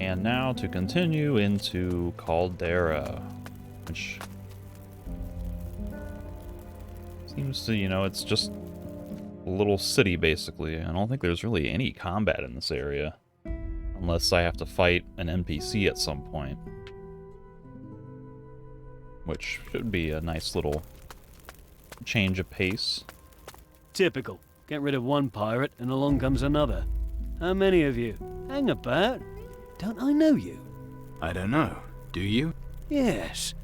And now to continue into Caldera, which seems to, it's just a little city, basically. I don't think there's really any combat in this area, unless I have to fight an NPC at some point, which should be a nice little change of pace. Typical. Get rid of one pirate and along comes another. How many of you? Hang about. Don't I know you? I don't know. Do you? Yes.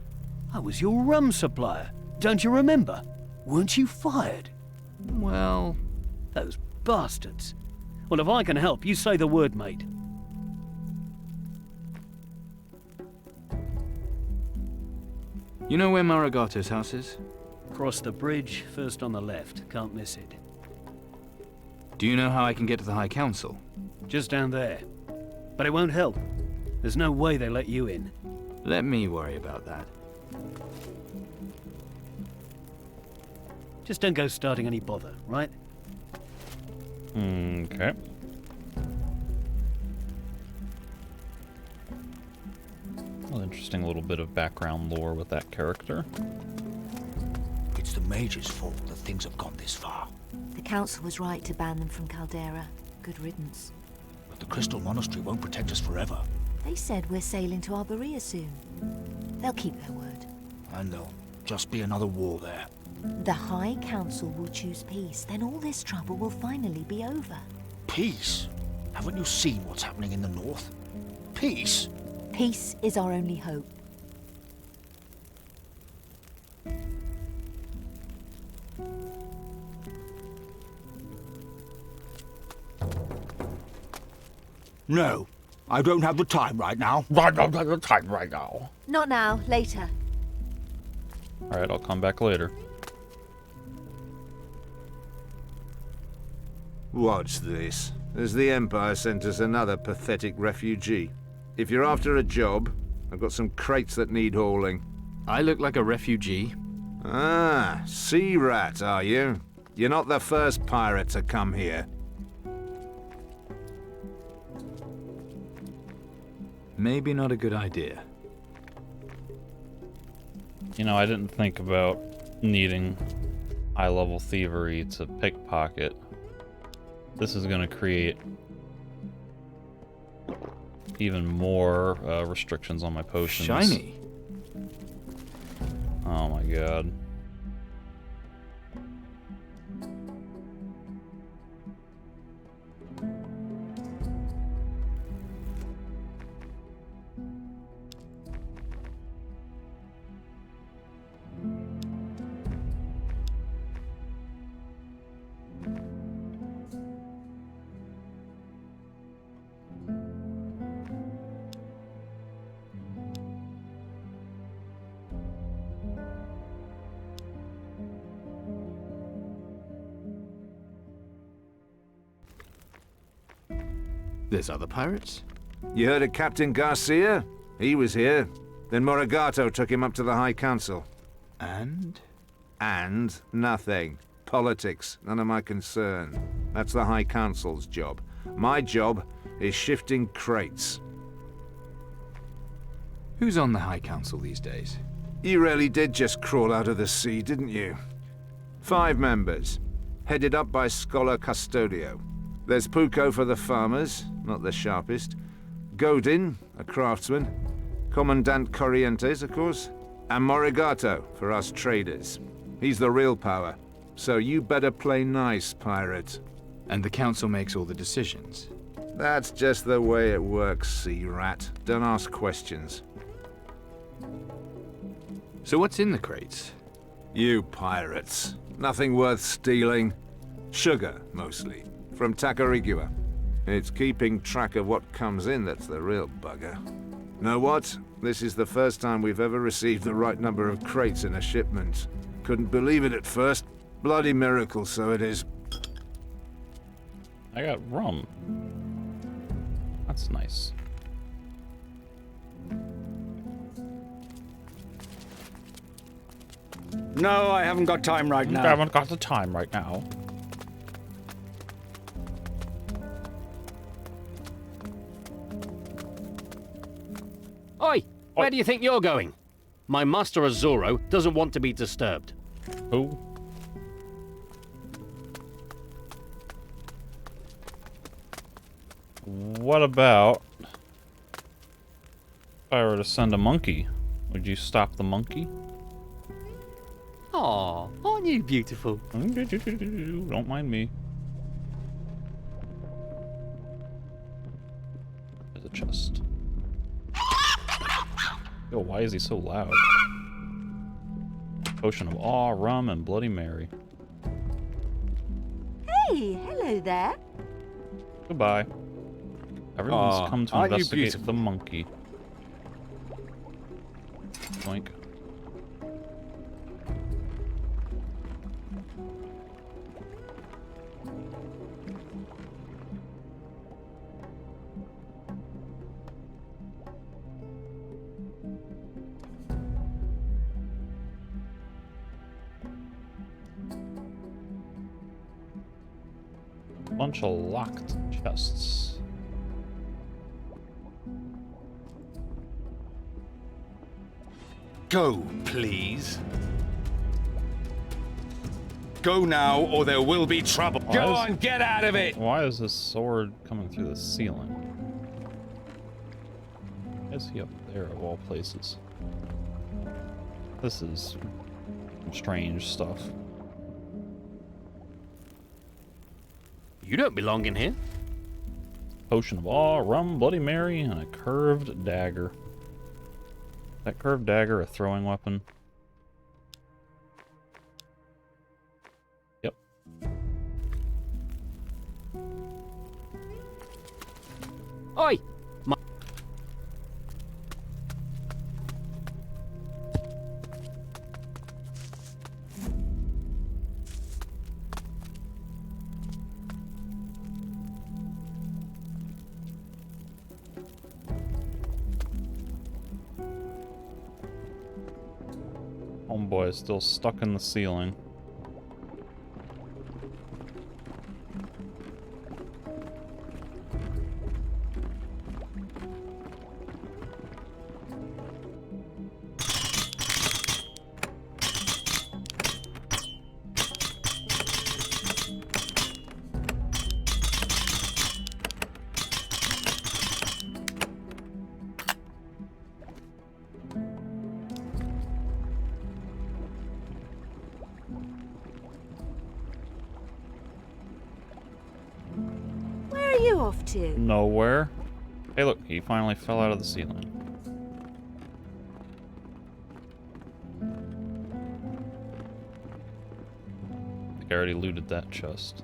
I was your rum supplier. Don't you remember? Weren't you fired? Well... Those bastards. Well, if I can help, you say the word, mate. You know where Marigato's house is? Cross the bridge, first on the left. Can't miss it. Do you know how I can get to the High Council? Just down there. But it won't help. There's no way they let you in. Let me worry about that. Just don't go starting any bother, right? Okay. Well, interesting little bit of background lore with that character. It's the Mage's fault that things have gone this far. The council was right to ban them from Caldera. Good riddance. But the Crystal Monastery won't protect us forever. They said we're sailing to Arborea soon. They'll keep their word. And there'll just be another war there. The High Council will choose peace. Then all this trouble will finally be over. Peace? Haven't you seen what's happening in the north? Peace? Peace is our only hope. No, I don't have the time right now. I don't have the time right now. Not now, later. Alright, I'll come back later. What's this? Has the Empire sent us another pathetic refugee? If you're after a job, I've got some crates that need hauling. I look like a refugee. Ah, sea rat, are you? You're not the first pirate to come here. Maybe not a good idea. I didn't think about needing high-level thievery to pickpocket. This is going to create even more restrictions on my potions. Shiny. Oh my god. There's other pirates? You heard of Captain Garcia? He was here. Then Morigato took him up to the High Council. And? And nothing. Politics, none of my concern. That's the High Council's job. My job is shifting crates. Who's on the High Council these days? You really did just crawl out of the sea, didn't you? 5 members, headed up by Scholar Custodio. There's Puko for the farmers, not the sharpest. Godin, a craftsman. Commandant Corrientes, of course. And Morigato for us traders. He's the real power. So you better play nice, pirate. And the council makes all the decisions? That's just the way it works, sea rat. Don't ask questions. So what's in the crates? You pirates. Nothing worth stealing. Sugar, mostly. From Tacarigua. It's keeping track of what comes in that's the real bugger. Know what? This is the first time we've ever received the right number of crates in a shipment. Couldn't believe it at first. Bloody miracle, so it is. I got rum. That's nice. No, I haven't got time right now. I haven't got the time right now. Oi! Where do you think you're going? My master Azoro doesn't want to be disturbed. Who? What about if I were to send a monkey? Would you stop the monkey? Aw, aren't you beautiful? Don't mind me. There's a chest. Yo, why is he so loud? Potion of awe, rum, and Bloody Mary. Hey, hello there. Goodbye. Everyone's Aw, come to aren't you investigate beautiful? the monkey. Boink. Bunch of locked chests. Go, please. Go now, or there will be trouble. Why Go is- on, get out of it! Why is this sword coming through the ceiling? Why is he up there of all places? This is some strange stuff. You don't belong in here. Potion of awe, rum, Bloody Mary, and a curved dagger. That curved dagger a throwing weapon? Yep. Oi! Homeboy is still stuck in the ceiling. Where are you off to? Nowhere. Hey look, he finally fell out of the ceiling. I think I already looted that chest.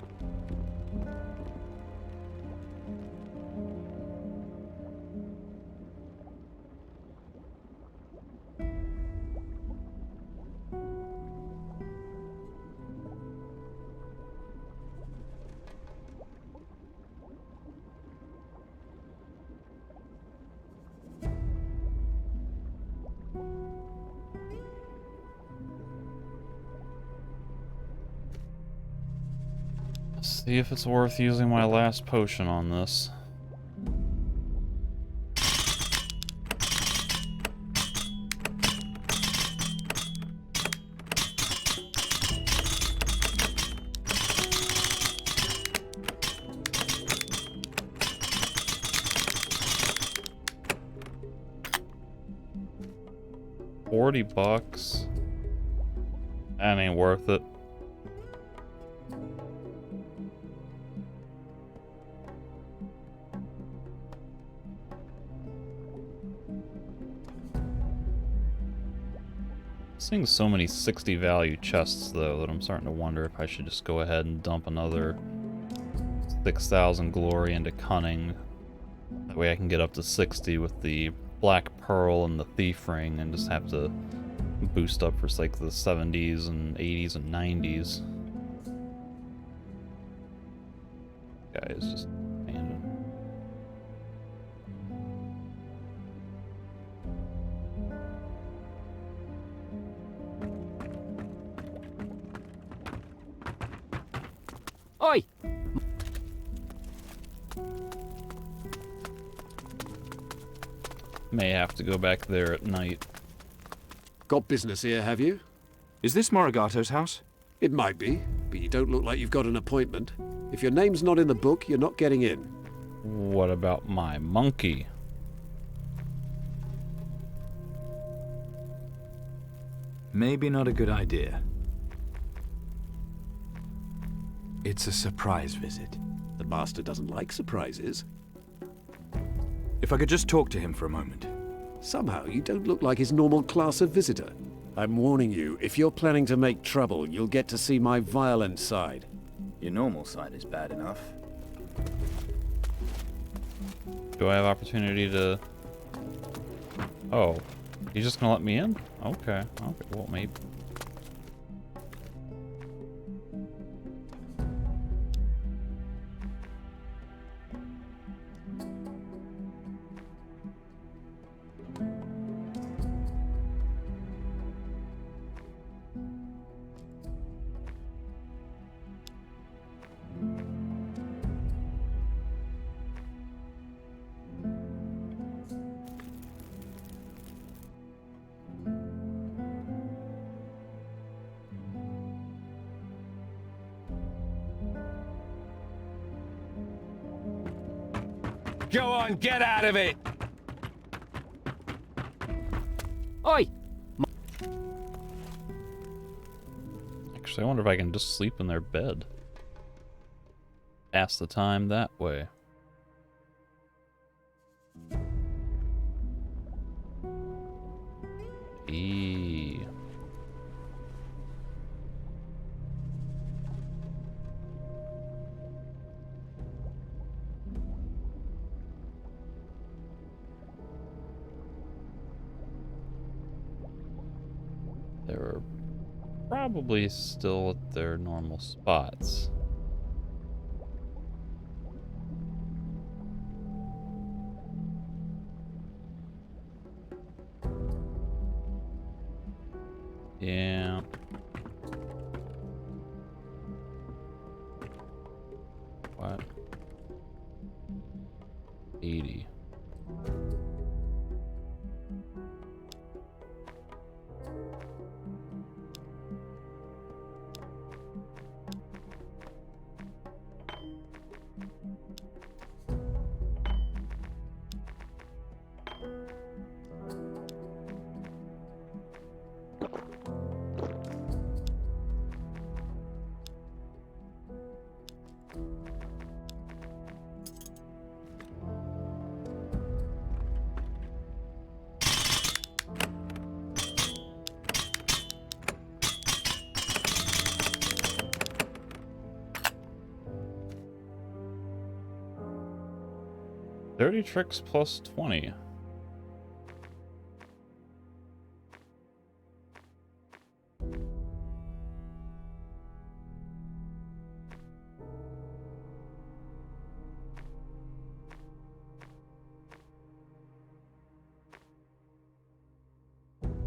See if it's worth using my last potion on this. $40. That ain't worth it. Seeing so many 60 value chests though that I'm starting to wonder if I should just go ahead and dump another 6,000 glory into cunning. That way I can get up to 60 with the black pearl and the thief ring and just have to boost up for like the 70s and 80s and 90s. Guy is just abandoned. Oi! may have to go back there at night. Got business here, have you? Is this Morigato's house? It might be, but you don't look like you've got an appointment. If your name's not in the book, you're not getting in. What about my monkey? Maybe not a good idea. It's a surprise visit. The master doesn't like surprises. If I could just talk to him for a moment. Somehow, you don't look like his normal class of visitor. I'm warning you, if you're planning to make trouble, you'll get to see my violent side. Your normal side is bad enough. Do I have opportunity to... Oh, he's just gonna let me in? Okay, okay, well maybe. Go on, get out of it! Oi! Actually, I wonder if I can just sleep in their bed. Pass the time that way. Eee. They're probably still at their normal spots. Yeah. What? 80. Dirty tricks plus 20.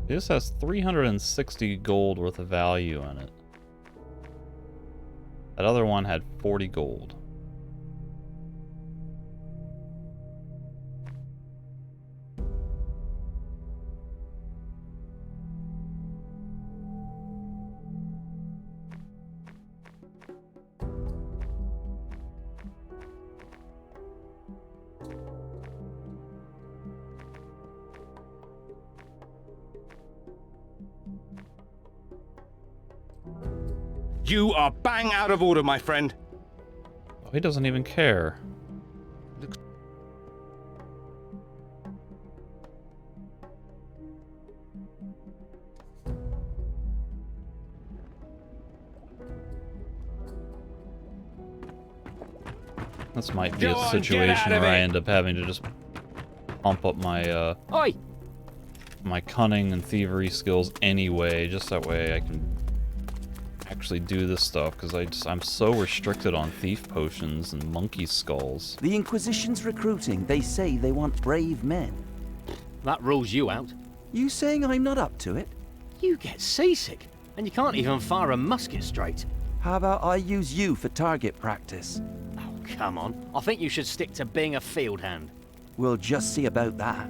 This has 360 gold worth of value in it. That other one had 40 gold. You are bang out of order, my friend. Oh, he doesn't even care. This might be Go a on, situation get out of where I it. end up having to just pump up my Oi! my cunning and thievery skills anyway, just that way I can actually do this stuff, because I'm so restricted on thief potions and monkey skulls. The Inquisition's recruiting. They say they want brave men. That rules you out. You saying I'm not up to it? You get seasick, and you can't even fire a musket straight. How about I use you for target practice? Oh, come on. I think you should stick to being a field hand. We'll just see about that.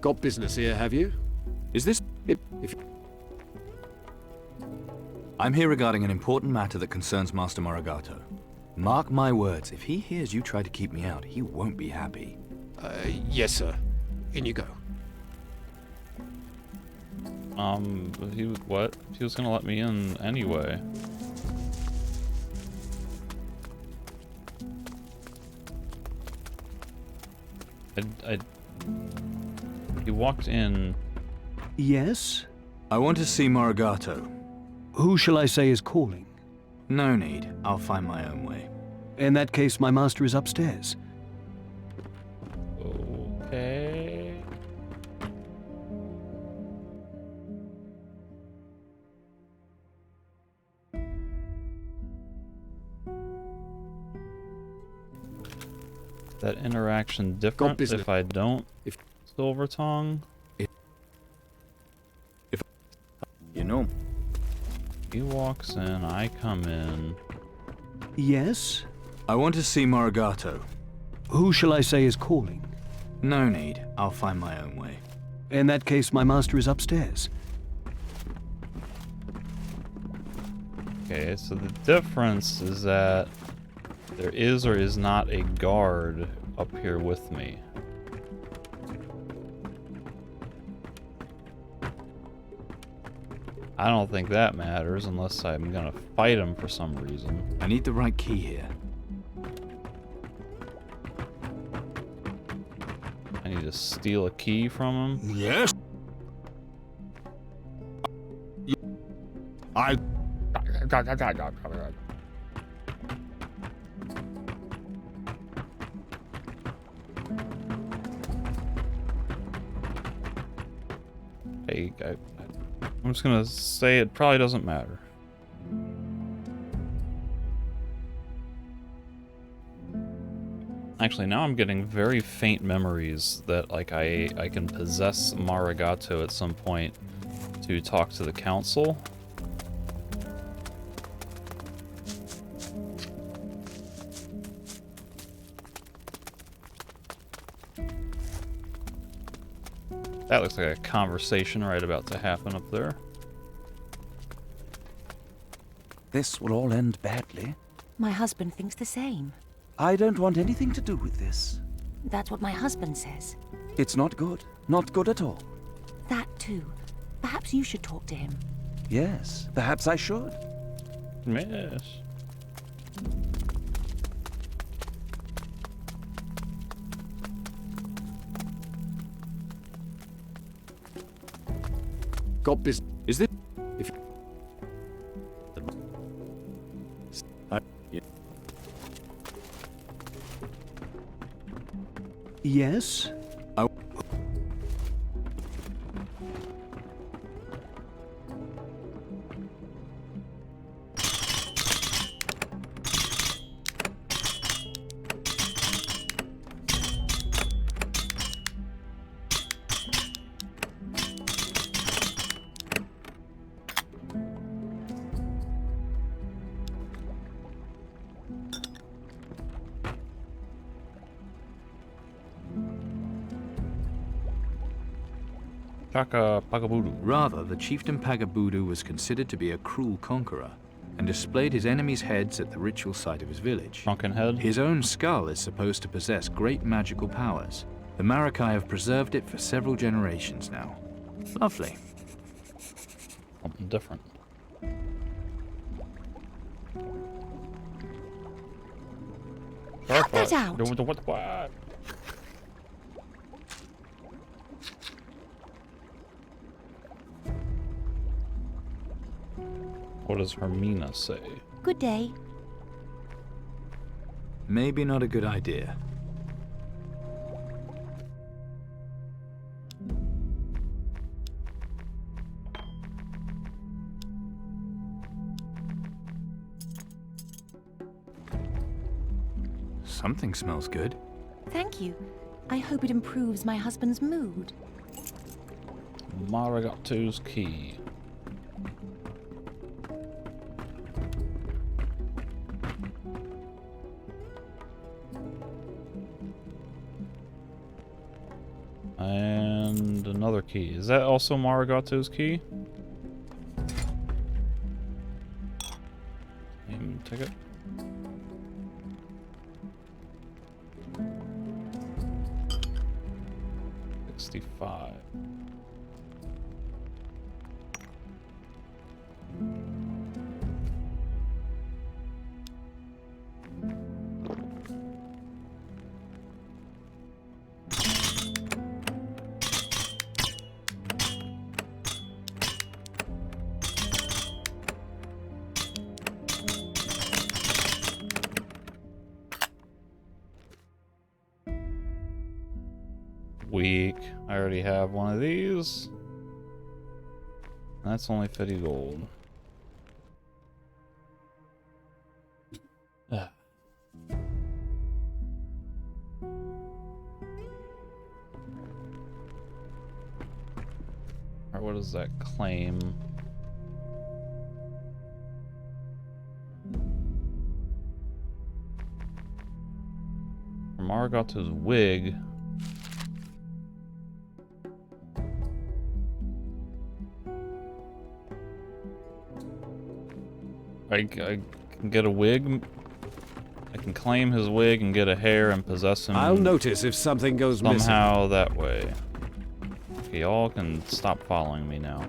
Got business here, have you? Is this... If I'm here regarding an important matter that concerns Master Morigato. Mark my words, if he hears you try to keep me out, he won't be happy. Yes, sir. In you go. What? He was gonna let me in anyway. He walked in. Yes? I want to see Morigato. Who shall I say is calling? No need. I'll find my own way. In that case, my master is upstairs. Okay. That interaction different if I don't Silver Tongue? If you know. He walks in, I come in. Yes? I want to see Morigato. Who shall I say is calling? No need. I'll find my own way. In that case, my master is upstairs. Okay, so the difference is that there is or is not a guard up here with me. I don't think that matters unless I'm gonna fight him for some reason. I need the right key here. I need to steal a key from him. Yes. I... Hey, I'm just gonna say it probably doesn't matter. Actually, now I'm getting very faint memories that, like, I can possess Morigato at some point to talk to the council. That looks like a conversation right about to happen up there. This will all end badly. My husband thinks the same. I don't want anything to do with this. That's what my husband says. It's not good. Not good at all. That too. Perhaps you should talk to him. Yes, perhaps I should. Yes. Got business. Is this... If Yes? Chaka Pagabudu. Rather, the chieftain Pagabudu was considered to be a cruel conqueror and displayed his enemies' heads at the ritual site of his village. Shrunken head. His own skull is supposed to possess great magical powers. The Maracai have preserved it for several generations now. Lovely. Something different. Cut that out! What? What does Hermina say? Good day. Maybe not a good idea. Something smells good. Thank you. I hope it improves my husband's mood. Marigato's key. And another key. Is that also Marigato's key? Name ticket. $65. Weak. I already have one of these. That's only 50 gold. Ah. Alright, what does that claim? For Marigato's wig. I can get a wig. I can claim his wig and get a hair and possess him. I'll notice if something goes missing. Somehow that way. Okay, y'all can stop following me now.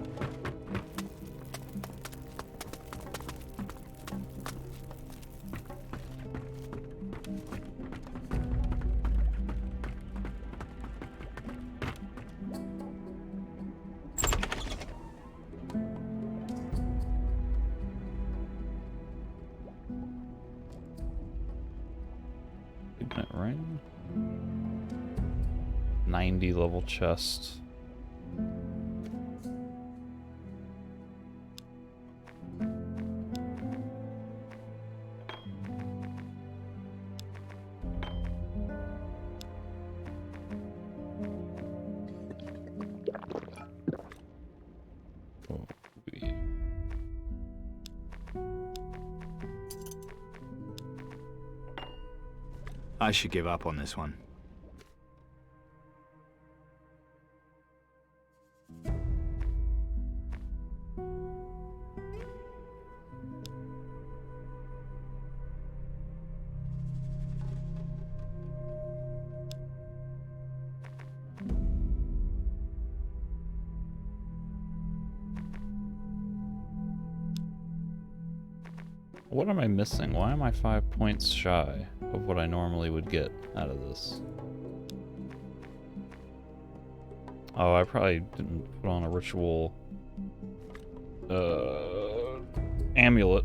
Signet ring. 90 level chest. Oh, yeah. I should give up on this one. What am I missing? Why am I 5 points shy of what I normally would get out of this? Oh, I probably didn't put on a ritual amulet.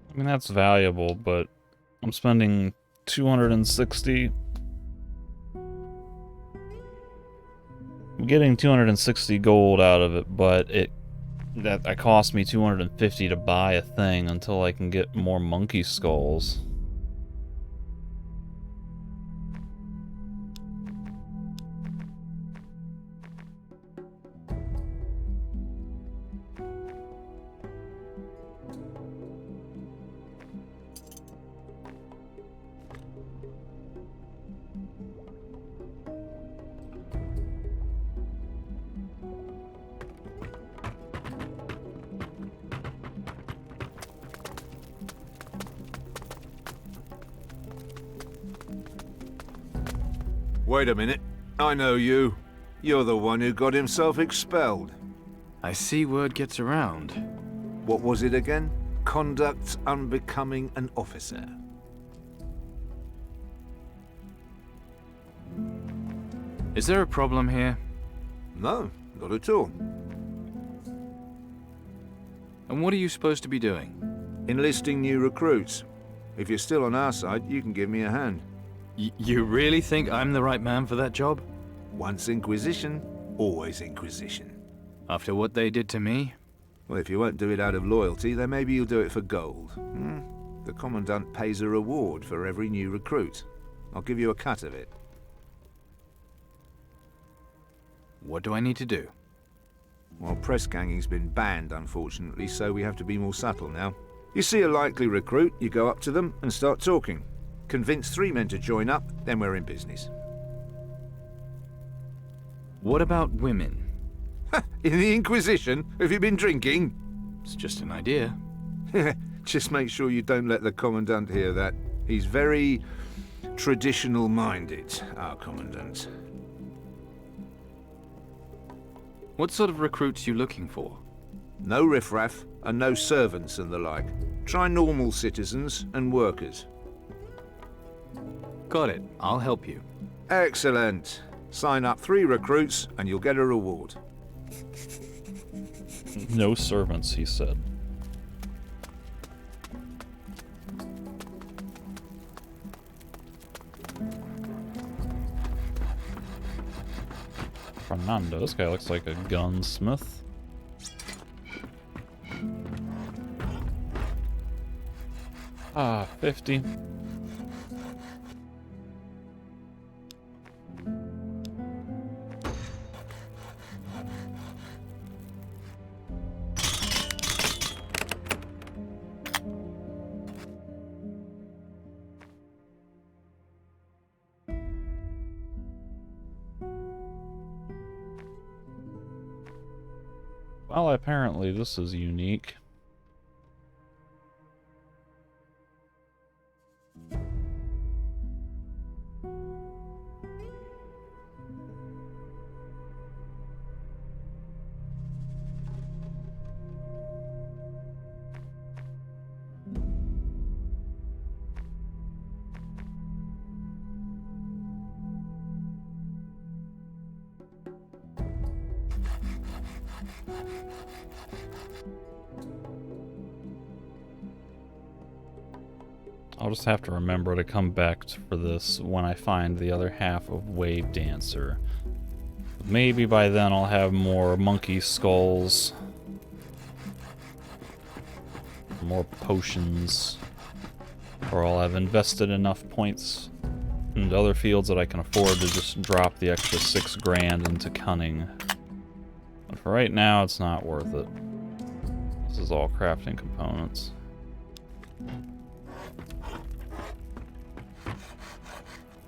I mean, that's valuable, but I'm spending 260. I'm getting 260 gold out of it, but that cost me 250 to buy a thing until I can get more monkey skulls. Wait a minute. I know you. You're the one who got himself expelled. I see word gets around. What was it again? Conduct unbecoming an officer. Is there a problem here? No, not at all. And what are you supposed to be doing? Enlisting new recruits. If you're still on our side, you can give me a hand. You really think I'm the right man for that job? Once Inquisition, always Inquisition. After what they did to me? Well, if you won't do it out of loyalty, then maybe you'll do it for gold. The Commandant pays a reward for every new recruit. I'll give you a cut of it. What do I need to do? Well, press ganging's been banned, unfortunately, so we have to be more subtle now. You see a likely recruit, you go up to them and start talking. Convince 3 men to join up, then we're in business. What about women? In the Inquisition? Have you been drinking? It's just an idea. Just make sure you don't let the Commandant hear that. He's very traditional-minded, our Commandant. What sort of recruits you looking for? No riffraff, and no servants and the like. Try normal citizens and workers. Got it. I'll help you. Excellent. Sign up 3 recruits, and you'll get a reward. No servants, he said. Fernando, this guy looks like a gunsmith. Ah, 50. Well, apparently this is unique. I'll just have to remember to come back for this when I find the other half of Wave Dancer. Maybe by then I'll have more monkey skulls, more potions, or I'll have invested enough points into other fields that I can afford to just drop the extra 6 grand into cunning. But for right now, it's not worth it. This is all crafting components.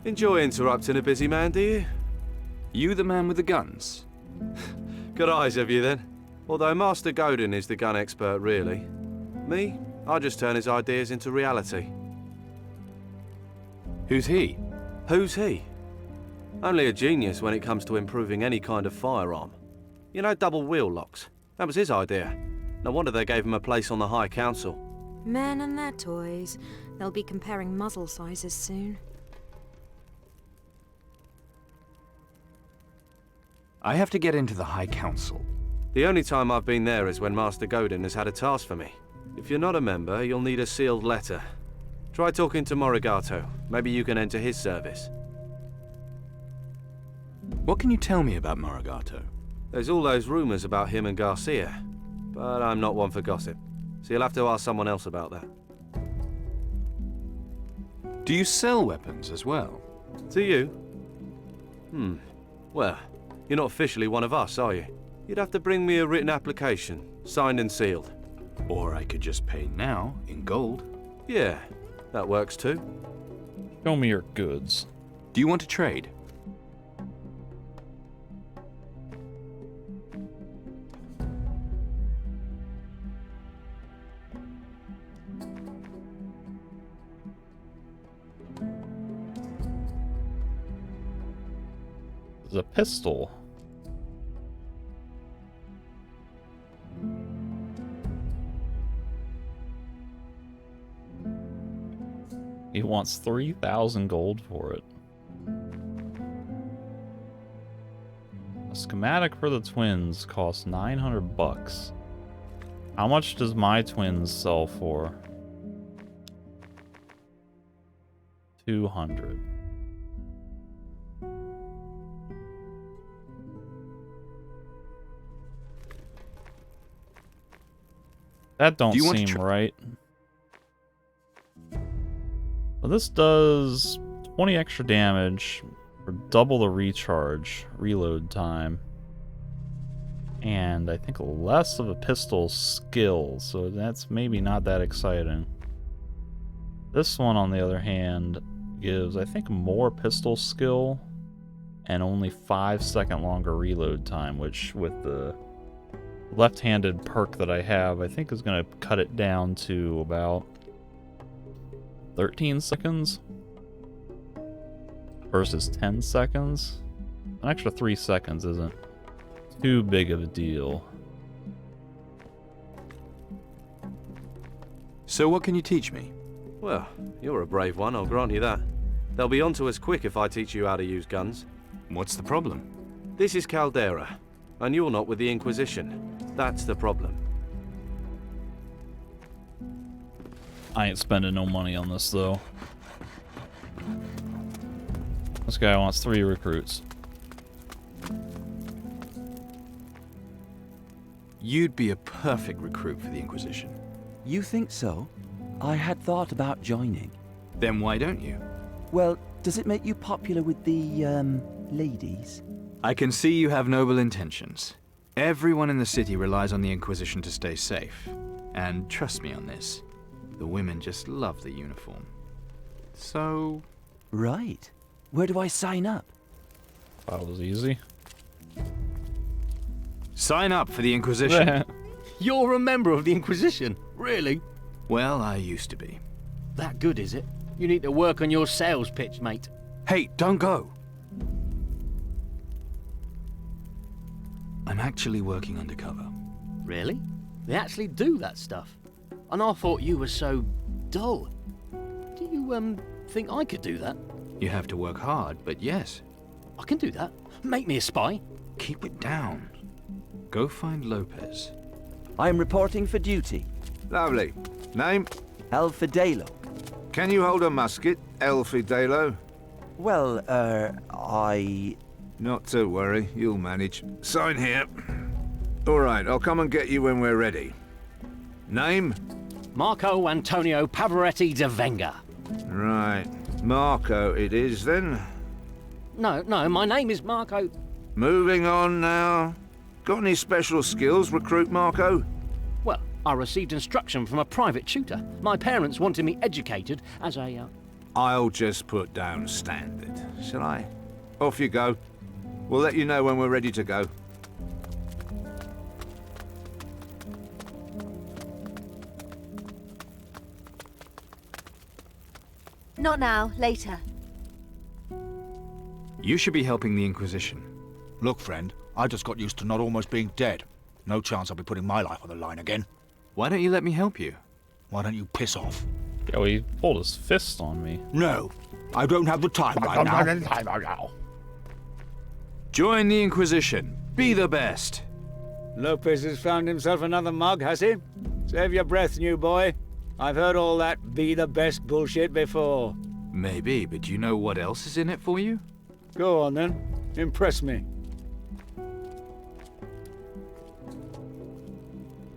Enjoy interrupting a busy man, do you? You the man with the guns? Good eyes have you then. Although Master Godin is the gun expert, really. Me, I just turn his ideas into reality. Who's he? Who's he? Only a genius when it comes to improving any kind of firearm. You know, double wheel locks. That was his idea. No wonder they gave him a place on the High Council. Men and their toys. They'll be comparing muzzle sizes soon. I have to get into the High Council. The only time I've been there is when Master Godin has had a task for me. If you're not a member, you'll need a sealed letter. Try talking to Morigato. Maybe you can enter his service. What can you tell me about Morigato? There's all those rumors about him and Garcia, but I'm not one for gossip, so you'll have to ask someone else about that. Do you sell weapons as well? To you? Well, you're not officially one of us, are you? You'd have to bring me a written application, signed and sealed. Or I could just pay now, in gold. Yeah, that works too. Show me your goods. Do you want to trade? There's a pistol. He wants 3,000 gold for it. A schematic for the twins costs 900 bucks. How much does my twins sell for? 200. That don't seem right. Well, this does 20 extra damage for double the recharge, reload time. And I think less of a pistol skill, so that's maybe not that exciting. This one, on the other hand, gives, I think, more pistol skill and only 5-second longer reload time, which with the left-handed perk that I have, I think is going to cut it down to about 13 seconds versus 10 seconds. An extra 3 seconds isn't too big of a deal. So what can you teach me? Well, you're a brave one, I'll grant you that. They'll be onto us quick if I teach you how to use guns. What's the problem? This is Caldera, and you're not with the Inquisition. That's the problem. I ain't spending no money on this, though. This guy wants 3 recruits. You'd be a perfect recruit for the Inquisition. You think so? I had thought about joining. Then why don't you? Well, does it make you popular with the, ladies? I can see you have noble intentions. Everyone in the city relies on the Inquisition to stay safe. And trust me on this, the women just love the uniform. So... Right. Where do I sign up? That was easy. Sign up for the Inquisition. You're a member of the Inquisition? Really? Well, I used to be. That good, is it? You need to work on your sales pitch, mate. Hey, don't go! I'm actually working undercover. Really? They actually do that stuff? And I thought you were so dull. Do you, think I could do that? You have to work hard, but yes. I can do that. Make me a spy. Keep it down. Go find Lopez. I am reporting for duty. Lovely. Name? El Fidelo. Can you hold a musket, El Fidelo? Well, I... Not to worry, you'll manage. Sign here. All right, I'll come and get you when we're ready. Name? Marco Antonio Pavaretti de Venga. Right. Marco it is, then. No, my name is Marco. Moving on now. Got any special skills, Recruit Marco? Well, I received instruction from a private tutor. My parents wanted me educated as a... I'll just put down standard, shall I? Off you go. We'll let you know when we're ready to go. Not now, later. You should be helping the Inquisition. Look, friend, I just got used to not almost being dead. No chance I'll be putting my life on the line again. Why don't you let me help you? Why don't you piss off? Yo, he pulled his fist on me. No, I don't have the time right now. Join the Inquisition. Be the best. Lopez has found himself another mug, has he? Save your breath, new boy. I've heard all that be the best bullshit before. Maybe, but do you know what else is in it for you? Go on then. Impress me.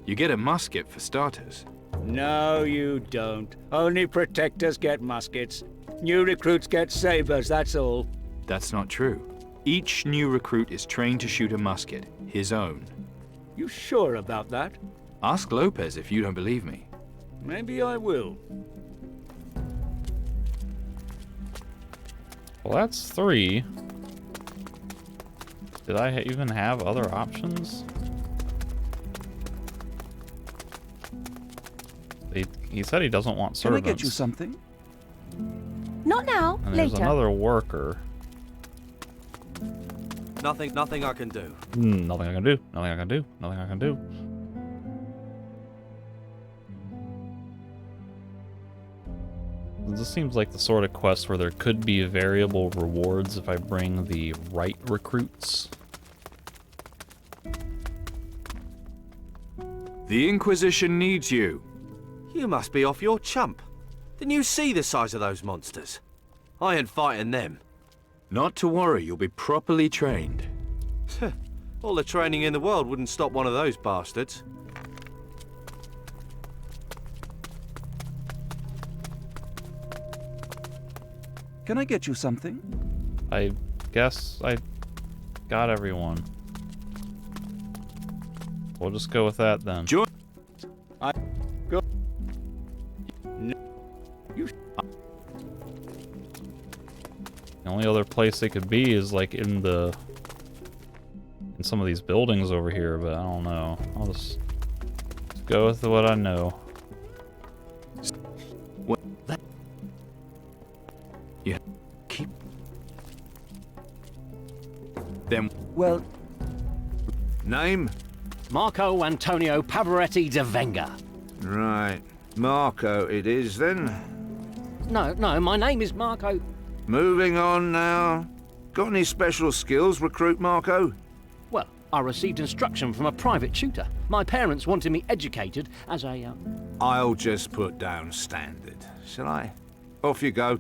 You get a musket for starters. No, you don't. Only protectors get muskets. New recruits get sabers, that's all. That's not true. Each new recruit is trained to shoot a musket, his own. You sure about that? Ask Lopez if you don't believe me. Maybe I will. Well, that's 3. Did I even have other options? He said he doesn't want servants. Can I get you something? Not now, And there's later. another worker. Nothing I can do. Nothing I can do. Nothing I can do. Nothing I can do. This seems like the sort of quest where there could be variable rewards if I bring the right recruits. The Inquisition needs you. You must be off your chump. Didn't you see the size of those monsters? I ain't fighting them. Not to worry, you'll be properly trained. All the training in the world wouldn't stop one of those bastards. Can I get you something? I guess I got everyone. We'll just go with that then. I go. No. You. The only other place they could be is like in some of these buildings over here, but I don't know. I'll just go with what I know. What? That? Yeah. Keep. Then. Well. Name? Marco Antonio Pavaretti de Venga. Right. Marco it is then. No, my name is Marco. Moving on now. Got any special skills, recruit Marco? Well, I received instruction from a private tutor. My parents wanted me educated as a... I'll just put down standard, shall I? Off you go.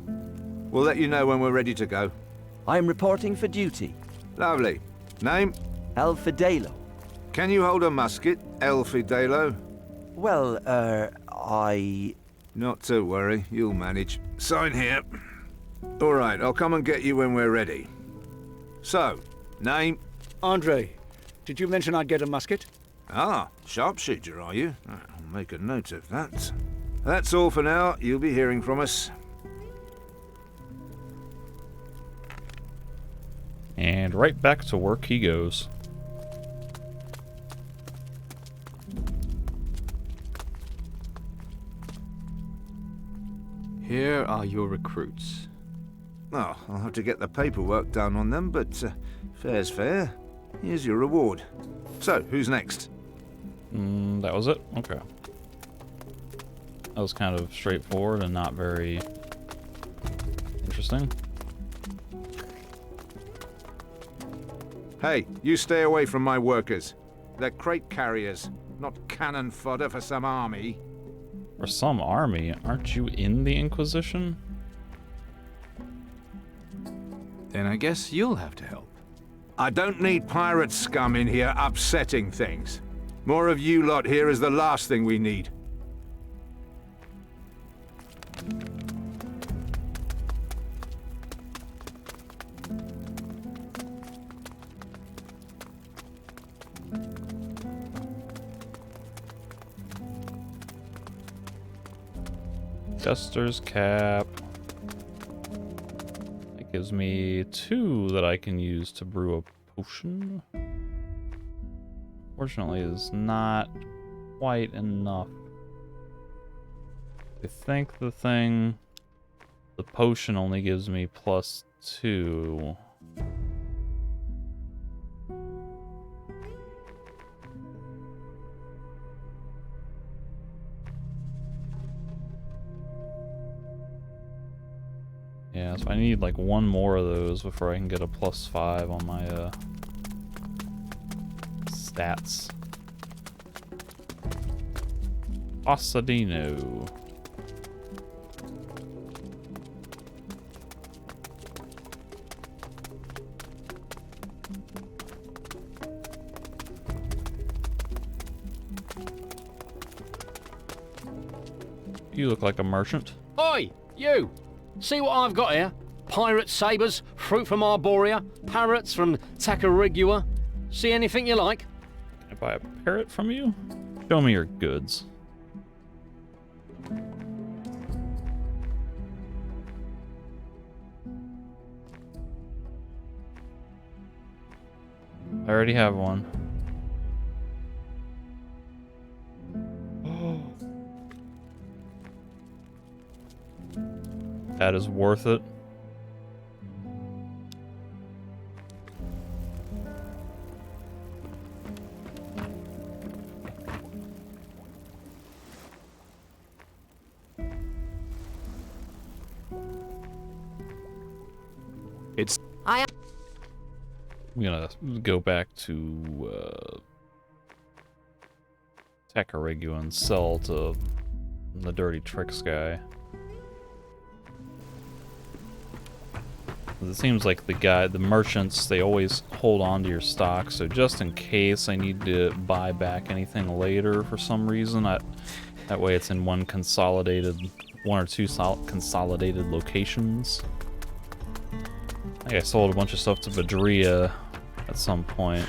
We'll let you know when we're ready to go. I am reporting for duty. Lovely. Name? El Fidelo. Can you hold a musket, El Fidelo? Well, I... Not to worry, you'll manage. Sign here. All right, I'll come and get you when we're ready. So, name? Andre, did you mention I'd get a musket? Ah, sharpshooter, are you? I'll make a note of that. That's all for now. You'll be hearing from us. And right back to work he goes. Here are your recruits. Oh, I'll have to get the paperwork done on them, but fair's fair. Here's your reward. So, who's next? That was it? Okay. That was kind of straightforward and not very interesting. Hey, you stay away from my workers. They're crate carriers, not cannon fodder for some army. For some army? Aren't you in the Inquisition? Then I guess you'll have to help. I don't need pirate scum in here upsetting things. More of you lot here is the last thing we need. Jester's cap. That gives me 2 that I can use to brew a potion. Fortunately, is not quite enough. I think the potion only gives me +2. Yeah, so I need like 1 more of those before I can get a +5 on my stats. Pasadino. You look like a merchant. Oi, you! See what I've got here? Pirate sabres, fruit from Arborea, parrots from Tacarigua. See anything you like? Can I buy a parrot from you? Show me your goods. I already have one. That is worth it. I... I'm gonna go back to Takarigua and sell to the Dirty Tricks guy. It seems like the merchants, they always hold on to your stock, so just in case I need to buy back anything later for some reason, that way it's in one or two consolidated locations. I think I sold a bunch of stuff to Badria at some point.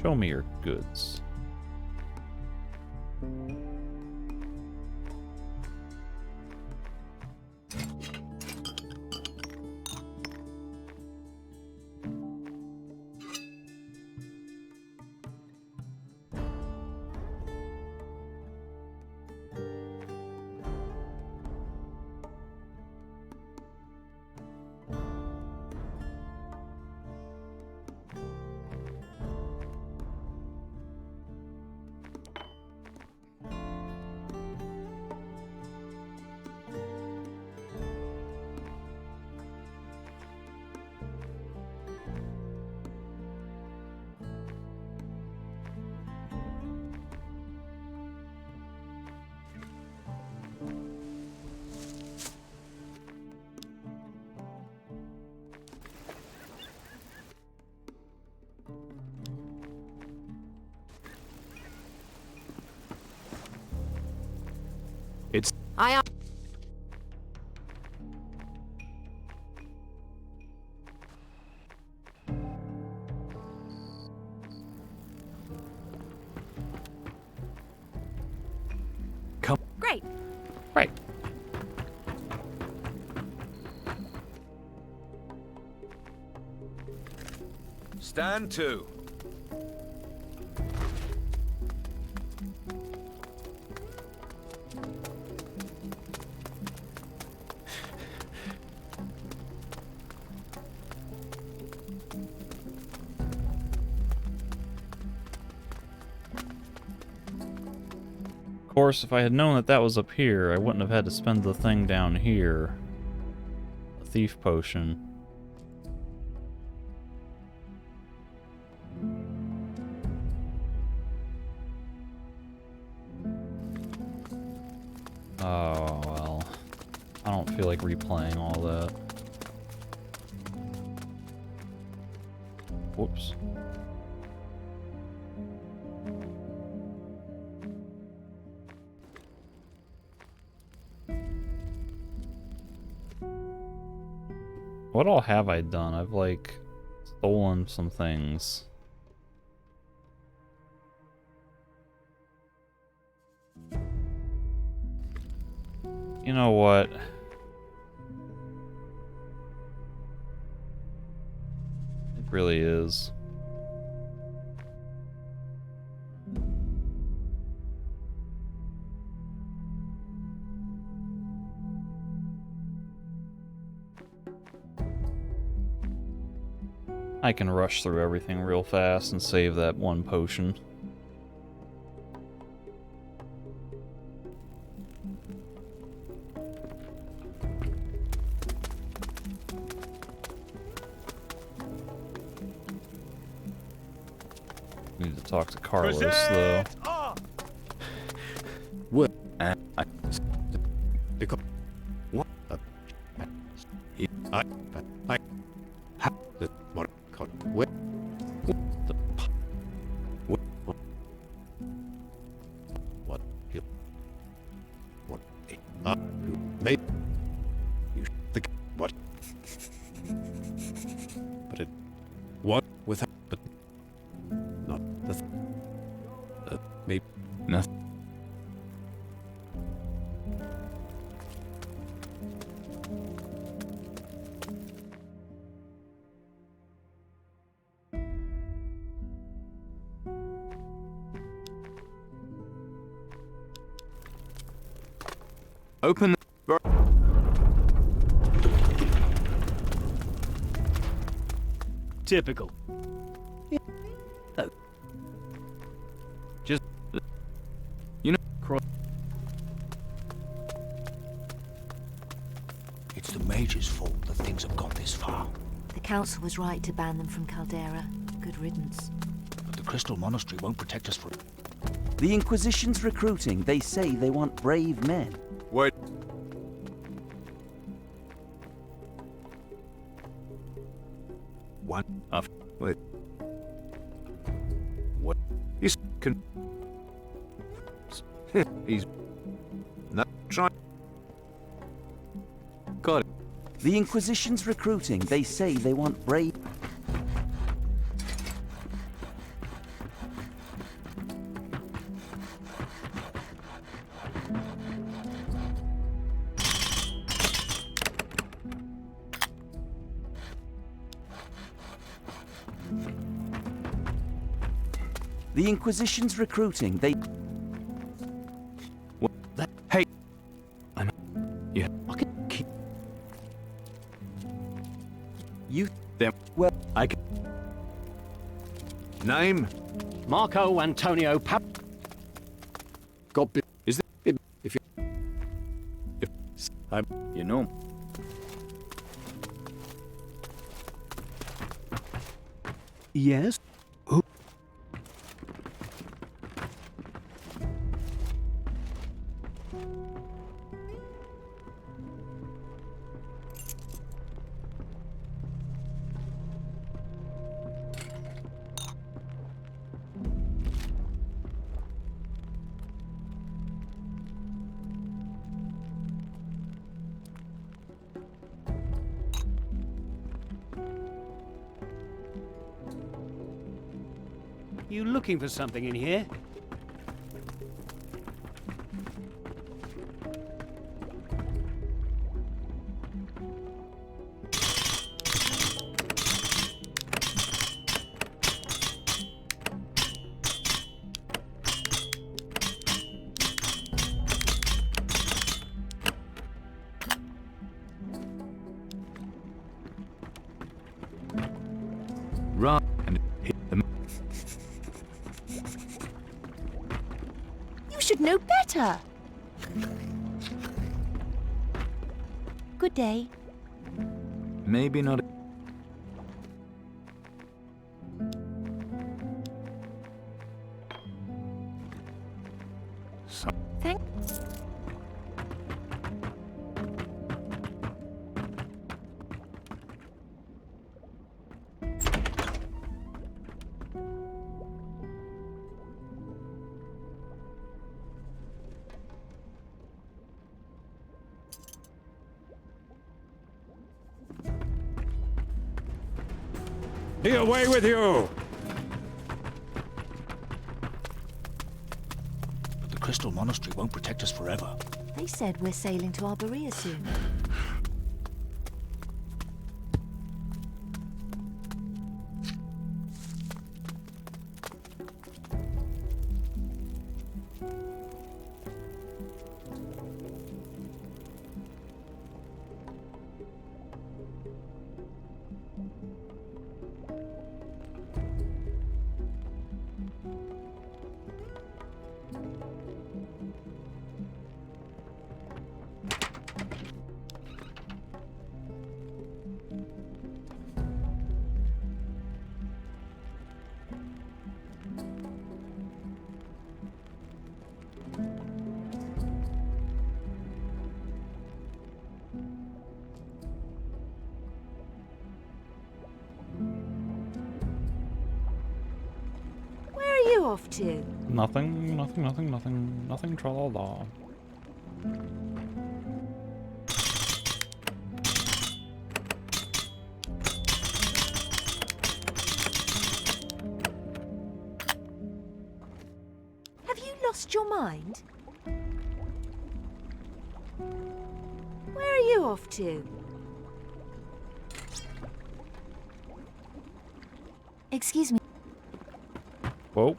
Show me your goods. I... Come. Great. Right. Stand to. Of course, if I had known that that was up here, I wouldn't have had to spend the thing down here. A thief potion. Oh, well. I don't feel like replaying all that. Whoops. What all have I done? I've, like, stolen some things. You know what? It really is. I can rush through everything real fast and save that one potion. Need to talk to Carlos, though. What? Open the... Typical. Just... You know... Council was right to ban them from Caldera. Good riddance. But the Crystal Monastery won't protect us from... The Inquisition's recruiting. They say they want brave men. Wait. One. Wait. What? He's he's not trying. Got it. The Inquisition's recruiting. They say they want brave... The Inquisition's recruiting. They... What? Hey! I'm... Yeah. I can keep... You... Them... Well, I can... Name? Marco Antonio Pap... Got... Is there... If you... If... I'm... You know... Yes? Who? You looking for something in here? Run and hit them. You should know better. Good day. Maybe not... Thank... Be away with you! But the Crystal Monastery won't protect us forever. They said we're sailing to Arborea soon. Off to? Nothing, tra-la-la. Have you lost your mind? Where are you off to? Excuse me. Whoa.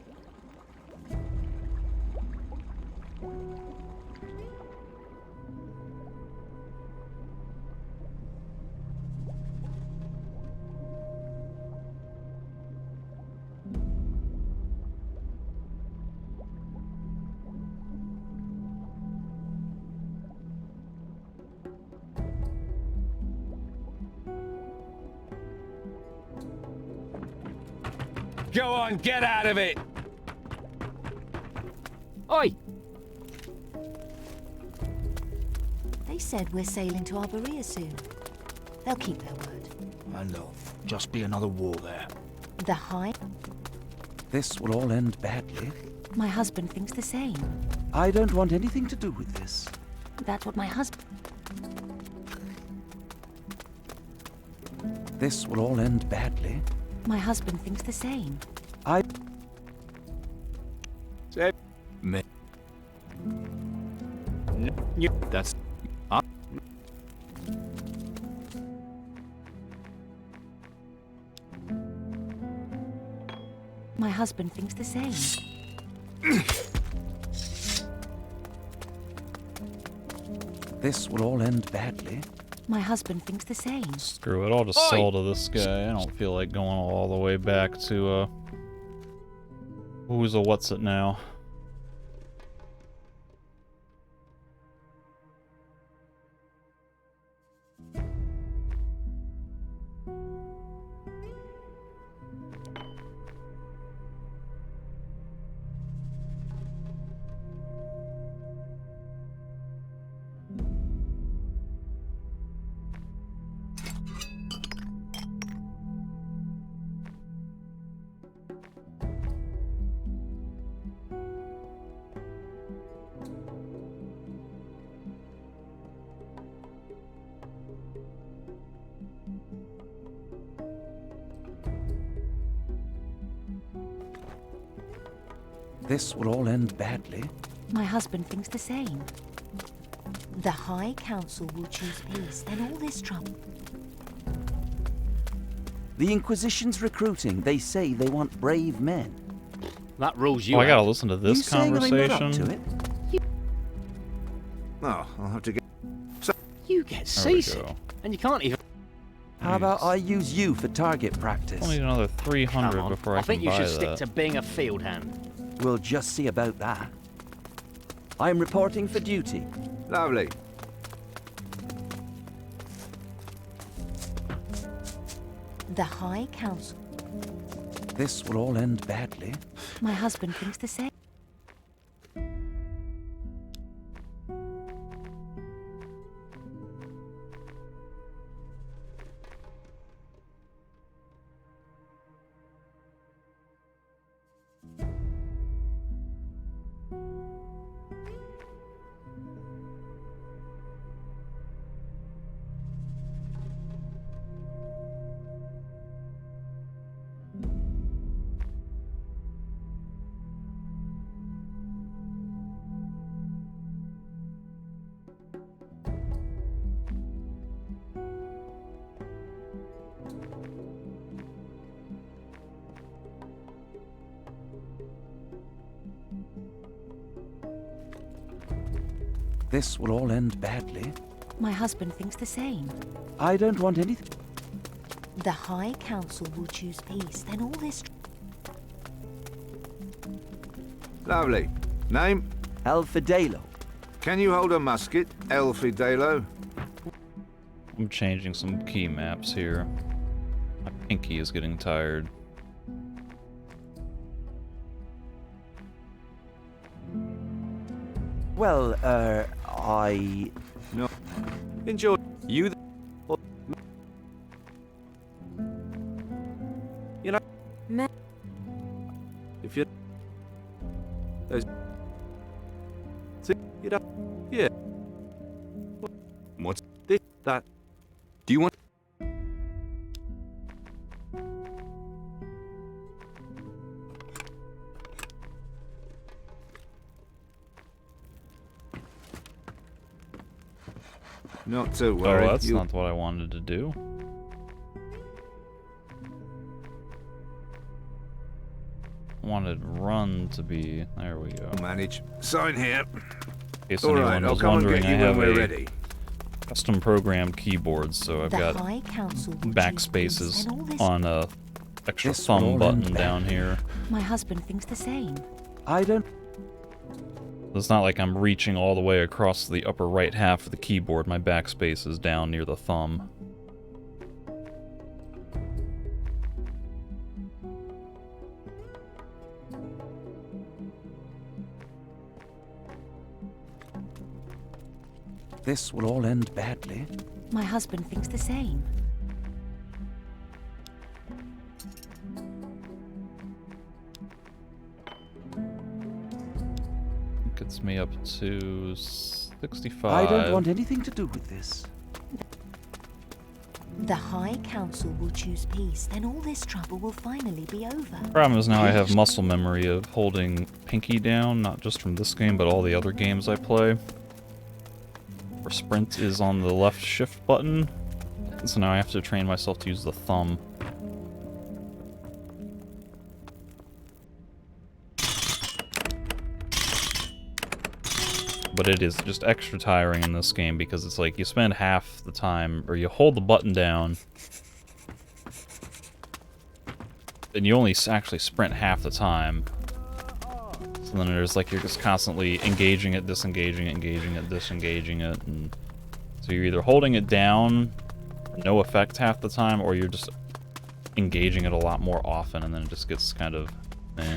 Go on, get out of it! Oi! They said we're sailing to Arborea soon. They'll keep their word. And there'll just be another war there. The High... This will all end badly. My husband thinks the same. I don't want anything to do with this. That's what my husband... This will all end badly. My husband thinks the same. Me. That's... My husband thinks the same. This will all end badly. My husband thinks the same. Screw it, I'll just sell to this guy. I don't feel like going all the way back to, who's a what's it now? This will all end badly. My husband thinks the same. The High Council will choose peace, then all this trouble... The Inquisition's recruiting. They say they want brave men. That rules you I gotta out. listen to this You saying I'm not up conversation. to it? Oh, I'll have to get... You get There we seasick, go. and you can't even... How about I use you for target practice? I'll need another 300 Come on. before I think can you buy should stick that. to being a field hand. We'll just see about that. I'm reporting for duty. Lovely. The High Council... This will all end badly. My husband thinks the same. This will all end badly. My husband thinks the same. I don't want anything. The High Council will choose peace, then all this... Lovely. Name? El Fidelo. Can you hold a musket, El Fidelo? I'm changing some key maps here. My pinky is getting tired. Well, I... No. Enjoy. You... You know... Me- If you... There's... See, you know... Yeah. What's This, that... Do you want... Not to worry. Oh, that's you- not what I wanted to do. I wanted run to be... There we go. Manage. Sign here. In case All anyone right, I'll was come and wondering, get I you when have we're a ready. custom programmed keyboard, so I've The got High Council will choose backspaces peace, then all this... on a extra This will thumb all button end down badly. here. My husband thinks the same. I don't... It's not like I'm reaching all the way across the upper right half of the keyboard. My backspace is down near the thumb. this will all end badly. My husband thinks the same. Gets me up to 65. I don't want anything to do with this. The High Council will choose peace, then all this trouble will finally be over. Problem is now I have muscle memory of holding pinky down, not just from this game, but all the other games I play. Where sprint is on the left shift button, so now I have to train myself to use the thumb. But it is just extra tiring in this game because it's like you spend half the time, or you hold the button down, and you only actually sprint half the time. So then there's like, you're just constantly engaging it, disengaging it, engaging it, disengaging it, and so you're either holding it down, no effect half the time, or you're just engaging it a lot more often, and then it just gets kind of, eh.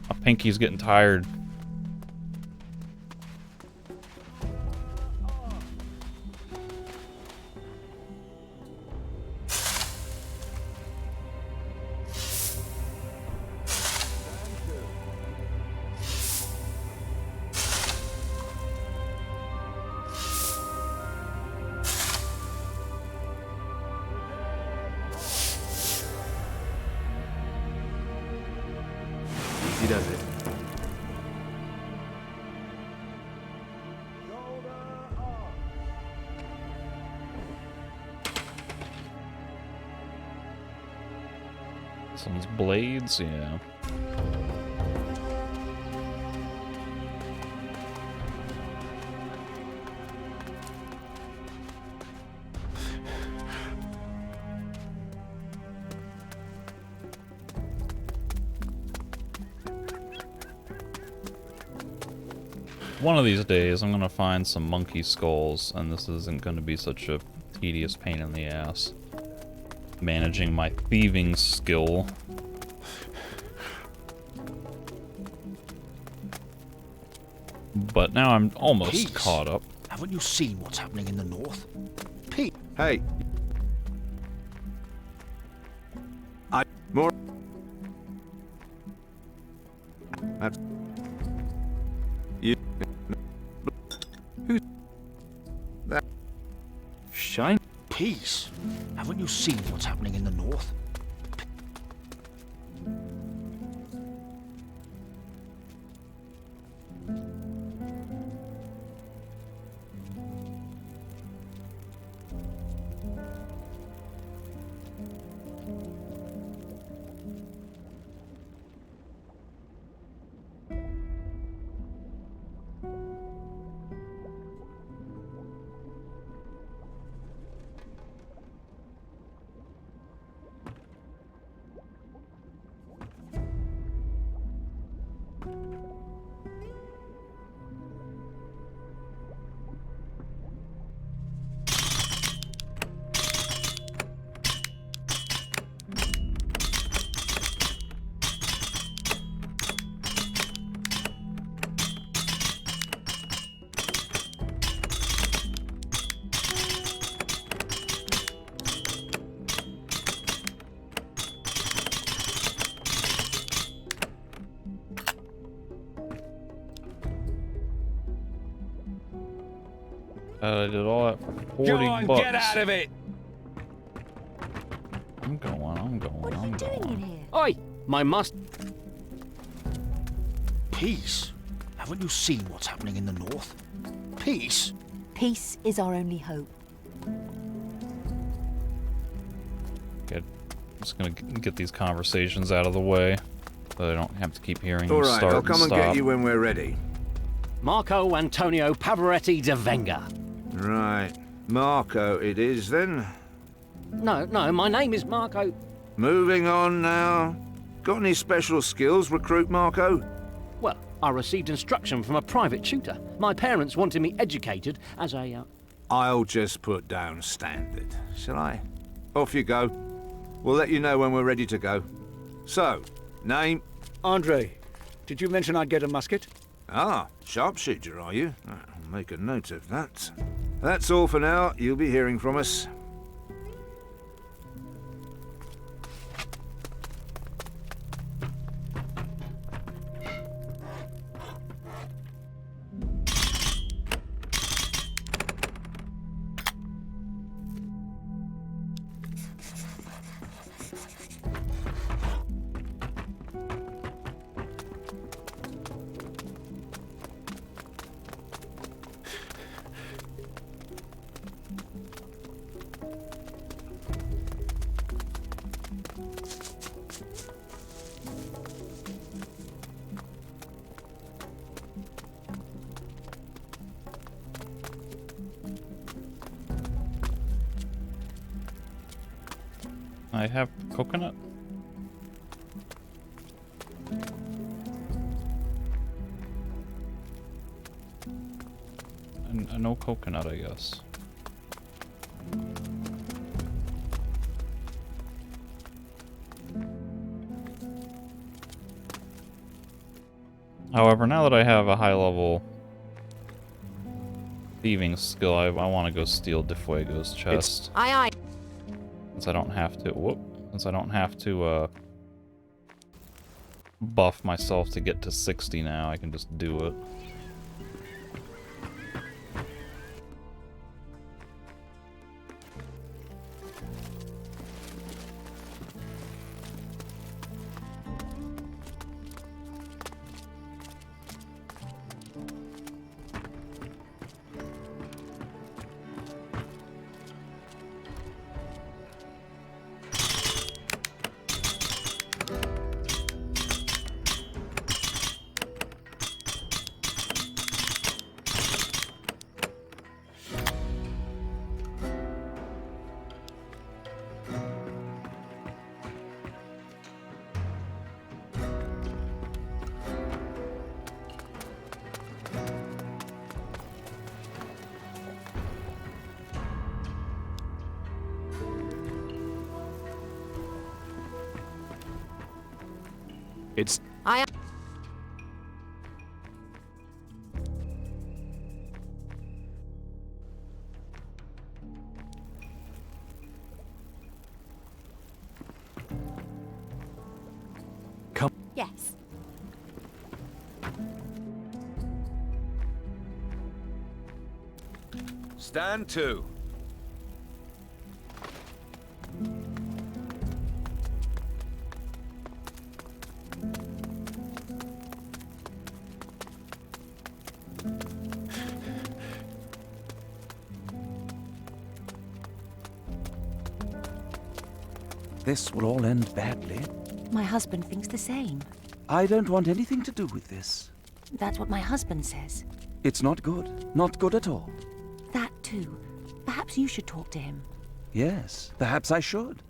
My pinky's getting tired. Easy does it. This one's blades, yeah. One of these days, I'm gonna find some monkey skulls, and this isn't gonna be such a tedious pain in the ass. Managing my thieving skill. But now I'm almost Peace. caught up. Haven't you seen what's happening in the north? Pete. Hey. More. That's... You... Who's... That... Shine? Peace. Haven't you seen what's happening in the north? I did all that for 40 Go on, bucks. get out of it! I'm going. What are you doing in here? Oi! My must... Peace. Haven't you seen what's happening in the north? Peace. Peace is our only hope. Good. I'm just gonna get these conversations out of the way, so I don't have to keep hearing All them right, start I'll come and stop. get you when we're ready. Marco Antonio Pavaretti de Venga. Right. Marco it is, then. No, my name is Marco... Moving on now. Got any special skills, Recruit Marco? Well, I received instruction from a private tutor. My parents wanted me educated as a... I'll just put down standard, shall I? Off you go. We'll let you know when we're ready to go. So, name? Andre, did you mention I'd get a musket? Ah, sharpshooter, are you? make a note of that. That's all for now. You'll be hearing from us. I have coconut. And no coconut, I guess. However, now that I have a high level thieving skill, I want to go steal DeFuego's chest. Aye, aye. Since I don't have to, since I don't have to, buff myself to get to 60 now, I can just do it. It's... Aye. Come. Yes. Stand to. This will all end badly. My husband thinks the same. I don't want anything to do with this. That's what my husband says. It's not good. Not good at all. That too. Perhaps you should talk to him. Yes, perhaps I should.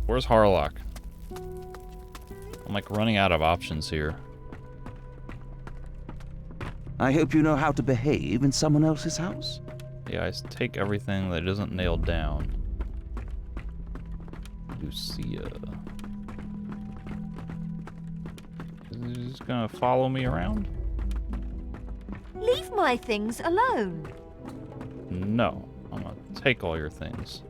Where's Harlock? I'm like running out of options here. I hope you know how to behave in someone else's house. Yeah, I take everything that isn't nailed down. Lucia. Is he just gonna follow me around? Leave my things alone. No, I'm gonna take all your things.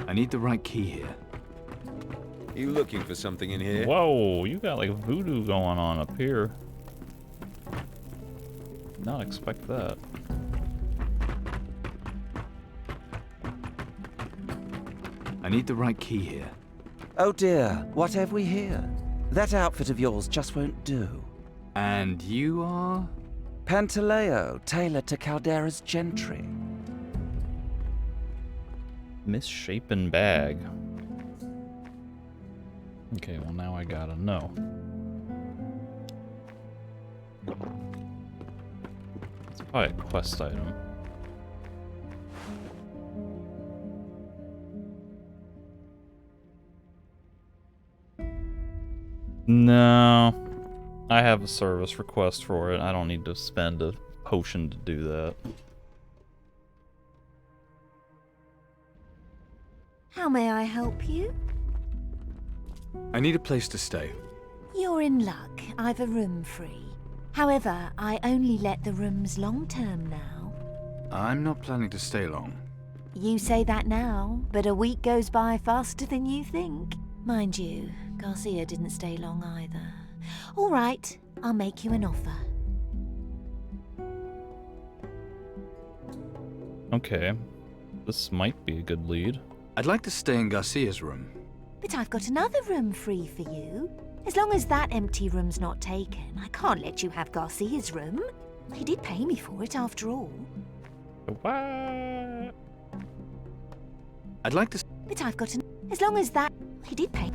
I need the right key here. You looking for something in here? Whoa, you got like voodoo going on up here. Did not expect that. I need the right key here. Oh dear, what have we here? That outfit of yours just won't do. And you are? Pantaleo, tailor to Caldera's gentry. Misshapen bag. Okay, well now I gotta know. It's probably a quest item. No. I have a service request for it. I don't need to spend a potion to do that. How may I help you? I need a place to stay. You're in luck. I've a room free. However, I only let the rooms long-term now. I'm not planning to stay long. You say that now, but a week goes by faster than you think. Mind you, Garcia didn't stay long either. All right, I'll make you an offer. Okay. This might be a good lead. I'd like to stay in Garcia's room. But I've got another room free for you. As long as that empty room's not taken, I can't let you have Garcia's room. He did pay me for it after all. What? I'd like to... But I've got as long as that... He did pay...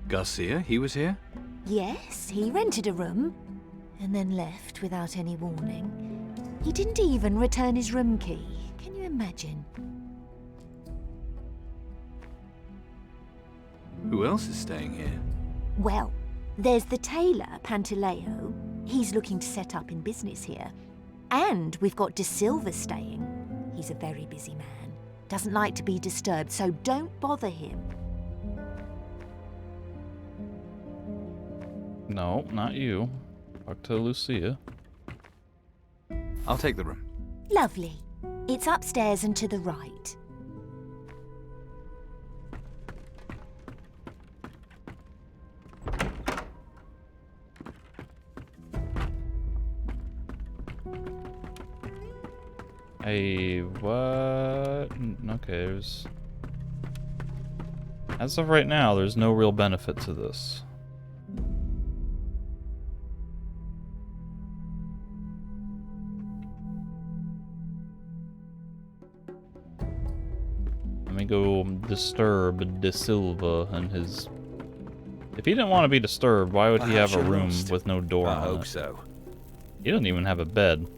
Garcia? He was here? Yes, he rented a room, and then left without any warning. He didn't even return his room key. Can you imagine? Who else is staying here? Well, there's the tailor, Pantaleo. He's looking to set up in business here. And we've got De Silva staying. He's a very busy man. Doesn't like to be disturbed, so don't bother him. No, not you. Talk to Lucia. I'll take the room. Lovely. It's upstairs and to the right. Hey, what? Okay, there's... As of right now, there's no real benefit to this. Let me go disturb De Silva and his... If he didn't want to be disturbed, why would he have a room with no door on it? I hope so. He doesn't even have a bed.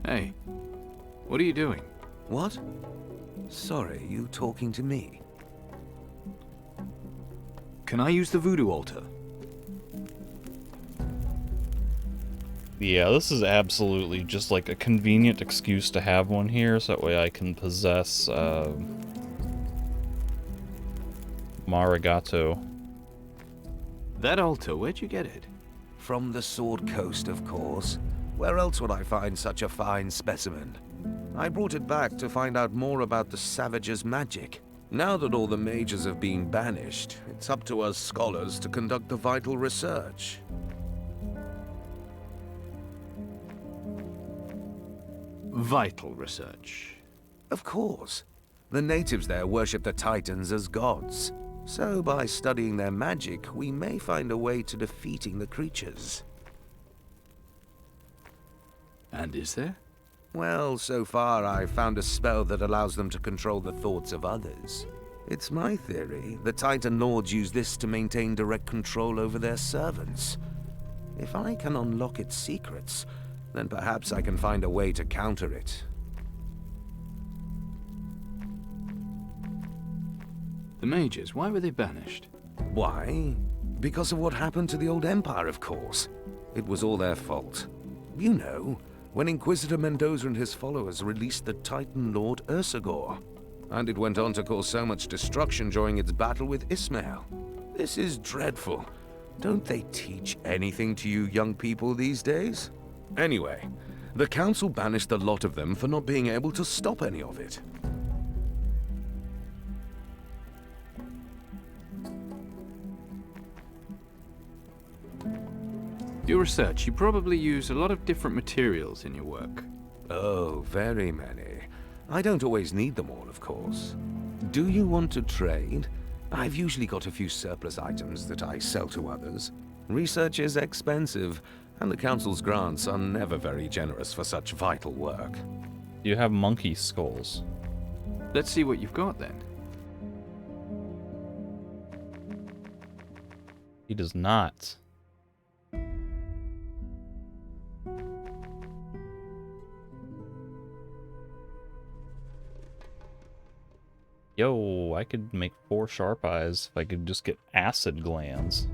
Hey, what are you doing? What? Sorry, you talking to me? Can I use the voodoo altar? Yeah, this is absolutely just like a convenient excuse to have one here, so that way I can possess, Marigato. That altar, where'd you get it? From the Sword Coast, of course. Where else would I find such a fine specimen? I brought it back to find out more about the Savage's magic. Now that all the mages have been banished, it's up to us scholars to conduct the vital research. Vital research? Of course. The natives there worship the Titans as gods. So by studying their magic, we may find a way to defeating the creatures. And is there? Well, so far I've found a spell that allows them to control the thoughts of others. It's my theory the Titan Lords use this to maintain direct control over their servants. If I can unlock its secrets, then perhaps I can find a way to counter it. The mages, why were they banished? Why? Because of what happened to the old Empire, of course. It was all their fault. You know, when Inquisitor Mendoza and his followers released the Titan Lord Ursagor. And it went on to cause so much destruction during its battle with Ismael. This is dreadful. Don't they teach anything to you young people these days? Anyway, the Council banished a lot of them for not being able to stop any of it. Your research, you probably use a lot of different materials in your work. Oh, very many. I don't always need them all, of course. Do you want to trade? I've usually got a few surplus items that I sell to others. Research is expensive, and the Council's grants are never very generous for such vital work. You have monkey skulls. Let's see what you've got then. He does not. Yo, I could make 4 sharp eyes if I could just get acid glands.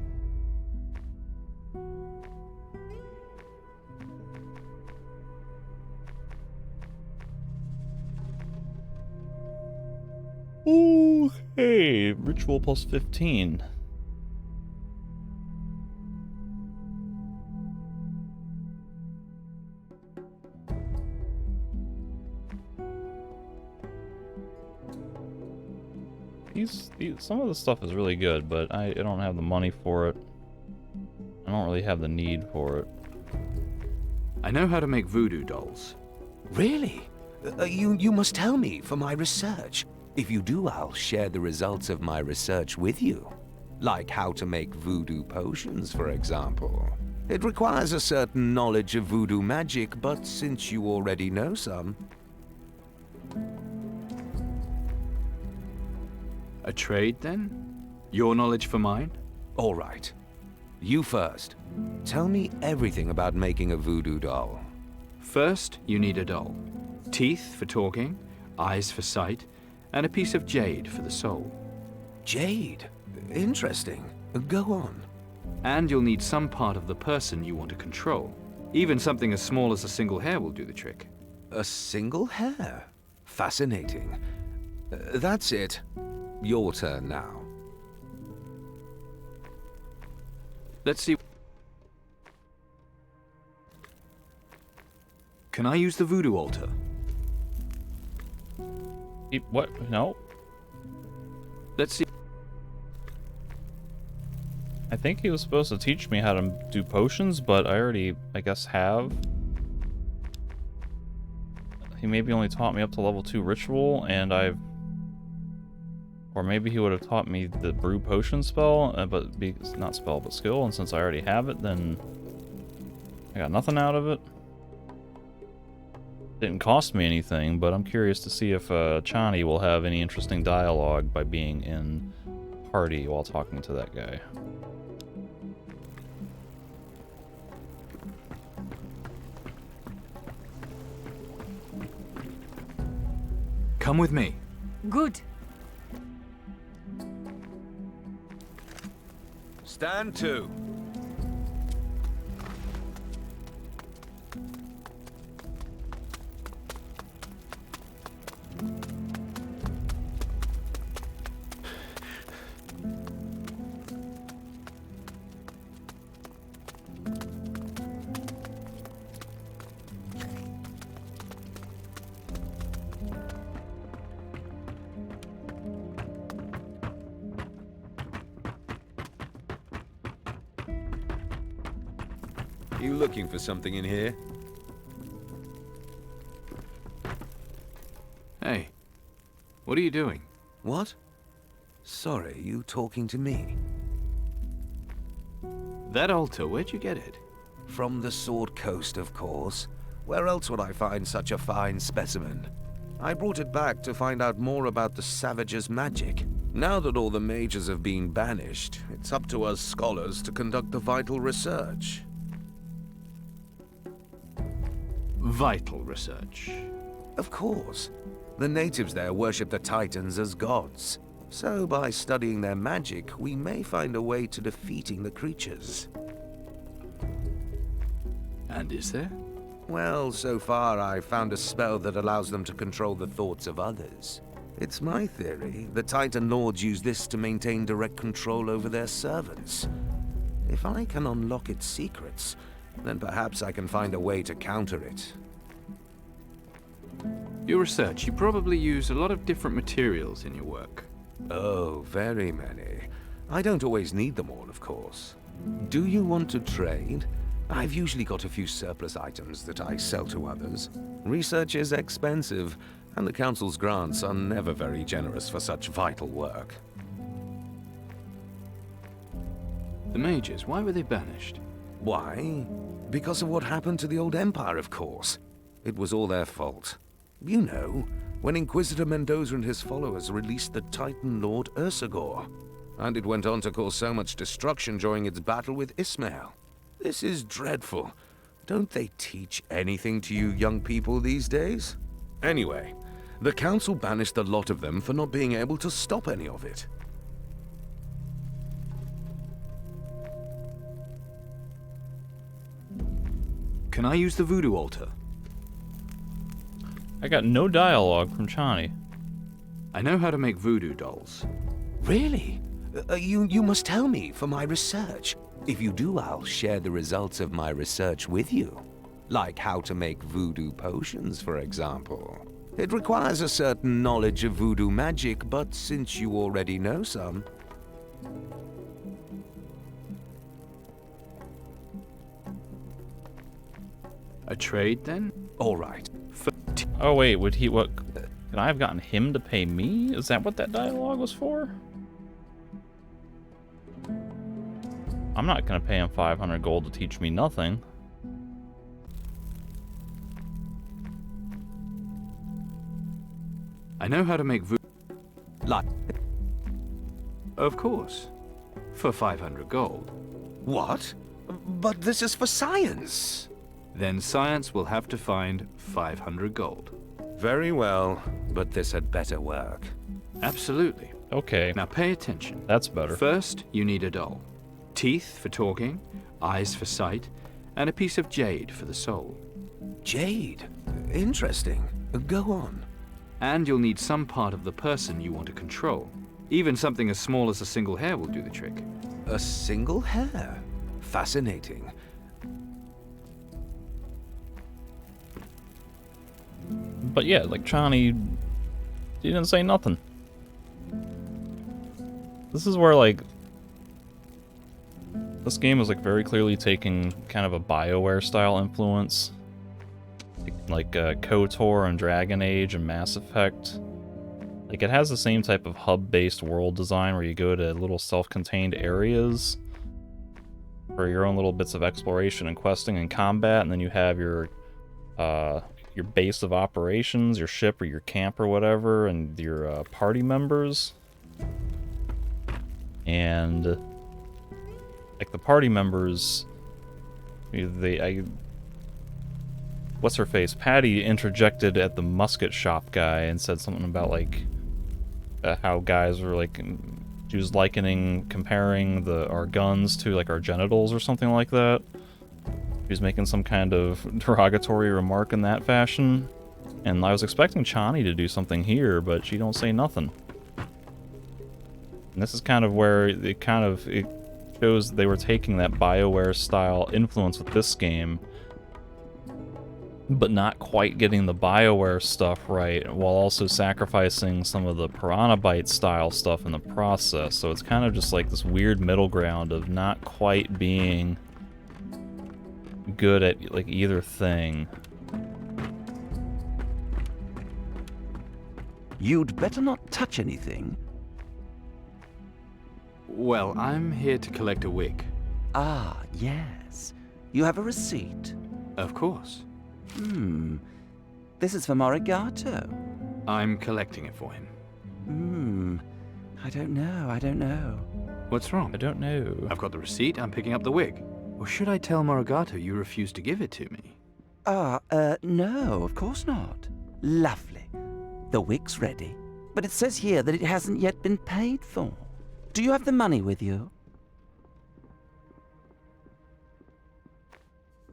Okay, ritual plus 15. Some of the stuff is really good, but I don't have the money for it. I don't really have the need for it. I know how to make voodoo dolls. Really? You must tell me for my research. If you do, I'll share the results of my research with you. Like how to make voodoo potions, for example. It requires a certain knowledge of voodoo magic, but since you already know some... A trade, then? Your knowledge for mine? All right. You first. Tell me everything about making a voodoo doll. First, you need a doll. Teeth for talking, eyes for sight, and a piece of jade for the soul. Jade? Interesting. Go on. And you'll need some part of the person you want to control. Even something as small as a single hair will do the trick. A single hair? Fascinating. That's it. Your turn now. Let's see. Can I use the voodoo altar? What? No. Let's see. I think he was supposed to teach me how to do potions, but I already, I guess, have. He maybe only taught me up to level 2 ritual, and I've... Or maybe he would have taught me the brew potion spell, not spell, but skill, and since I already have it, then I got nothing out of it. Didn't cost me anything, but I'm curious to see if Chani will have any interesting dialogue by being in party while talking to that guy. Come with me. Good. Stand to. You looking for something in here? Hey, what are you doing? What? Sorry, you talking to me? That altar, where'd you get it? From the Sword Coast, of course. Where else would I find such a fine specimen? I brought it back to find out more about the Savage's magic. Now that all the mages have been banished, it's up to us scholars to conduct the vital research. Vital research. Of course. The natives there worship the Titans as gods. So by studying their magic, we may find a way to defeating the creatures. And is there? Well, so far I've found a spell that allows them to control the thoughts of others. It's my theory the Titan Lords use this to maintain direct control over their servants. If I can unlock its secrets, then perhaps I can find a way to counter it. Your research, you probably use a lot of different materials in your work. Oh, very many. I don't always need them all, of course. Do you want to trade? I've usually got a few surplus items that I sell to others. Research is expensive, and the Council's grants are never very generous for such vital work. The mages, why were they banished? Why? Because of what happened to the old Empire, of course. It was all their fault. You know, when Inquisitor Mendoza and his followers released the Titan Lord Ursagor. And it went on to cause so much destruction during its battle with Ismail. This is dreadful. Don't they teach anything to you young people these days? Anyway, the Council banished the lot of them for not being able to stop any of it. Can I use the voodoo altar? I got no dialogue from Chani. I know how to make voodoo dolls. Really? You must tell me for my research. If you do, I'll share the results of my research with you. Like how to make voodoo potions, for example. It requires a certain knowledge of voodoo magic, but since you already know some... A trade, then? All right. Oh wait, would he, what, could I have gotten him to pay me? Is that what that dialogue was for? I'm not gonna pay him 500 gold to teach me nothing. I know how to make voodoo. Like? Of course. For 500 gold. What? But this is for science. Then science will have to find 500 gold. Very well, but this had better work. Absolutely. Okay. Now pay attention. That's better. First, you need a doll. Teeth for talking, eyes for sight, and a piece of jade for the soul. Jade? Interesting. Go on. And you'll need some part of the person you want to control. Even something as small as a single hair will do the trick. A single hair? Fascinating. But yeah, like Chani, he didn't say nothing. This is where like this game is like very clearly taking kind of a BioWare style influence, like KOTOR and Dragon Age and Mass Effect. Like it has the same type of hub-based world design where you go to little self-contained areas for your own little bits of exploration and questing and combat, and then you have your base of operations, your ship or your camp or whatever, and your party members. And like the party members, what's her face? Patty interjected at the musket shop guy and said something about like how guys were like, she was comparing our guns to like our genitals or something like that. She was making some kind of derogatory remark in that fashion, and I was expecting Chani to do something here, but she don't say nothing. And this is kind of where it shows they were taking that BioWare style influence with this game, but not quite getting the BioWare stuff right, while also sacrificing some of the Piranha Bytes style stuff in the process. So it's kind of just like this weird middle ground of not quite being good at like either thing. You'd better not touch anything. Well, I'm here to collect a wig. Ah, yes. You have a receipt? Of course. This is for Morigato. I'm collecting it for him. I don't know. What's wrong? I don't know. I've got the receipt, I'm picking up the wig. Or should I tell Morigato you refuse to give it to me? No, of course not. Lovely. The wig's ready. But it says here that it hasn't yet been paid for. Do you have the money with you?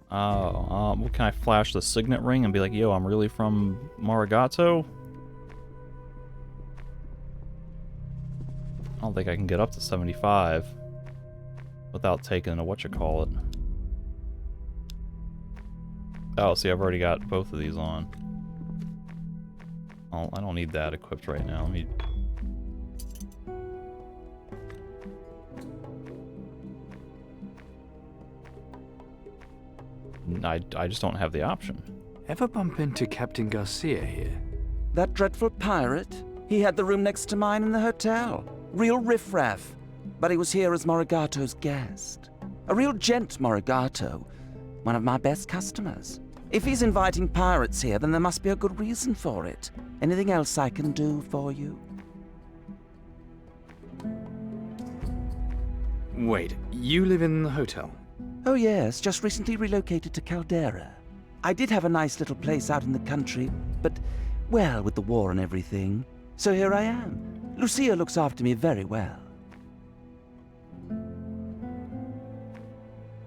Well, can I flash the signet ring and be like, yo, I'm really from Morigato? I don't think I can get up to 75 without taking a whatchamacallit. Oh, see, I've already got both of these on. Oh, I don't need that equipped right now. Let me... I just don't have the option. Ever bump into Captain Garcia here? That dreadful pirate? He had the room next to mine in the hotel. Real riffraff. But he was here as Morigato's guest. A real gent, Morigato. One of my best customers. If he's inviting pirates here, then there must be a good reason for it. Anything else I can do for you? Wait, you live in the hotel? Oh yes, just recently relocated to Caldera. I did have a nice little place out in the country, but, well, with the war and everything. So here I am. Lucia looks after me very well.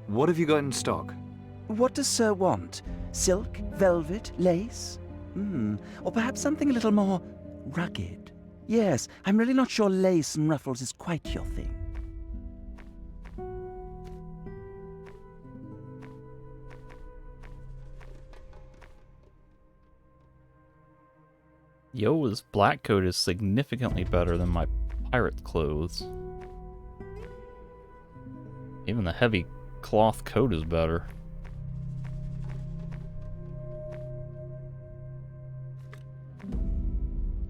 What have you got in stock? What does Sir want? Silk, velvet, lace? Or perhaps something a little more rugged? Yes, I'm really not sure lace and ruffles is quite your thing. Yo, this black coat is significantly better than my pirate clothes. Even the heavy cloth coat is better.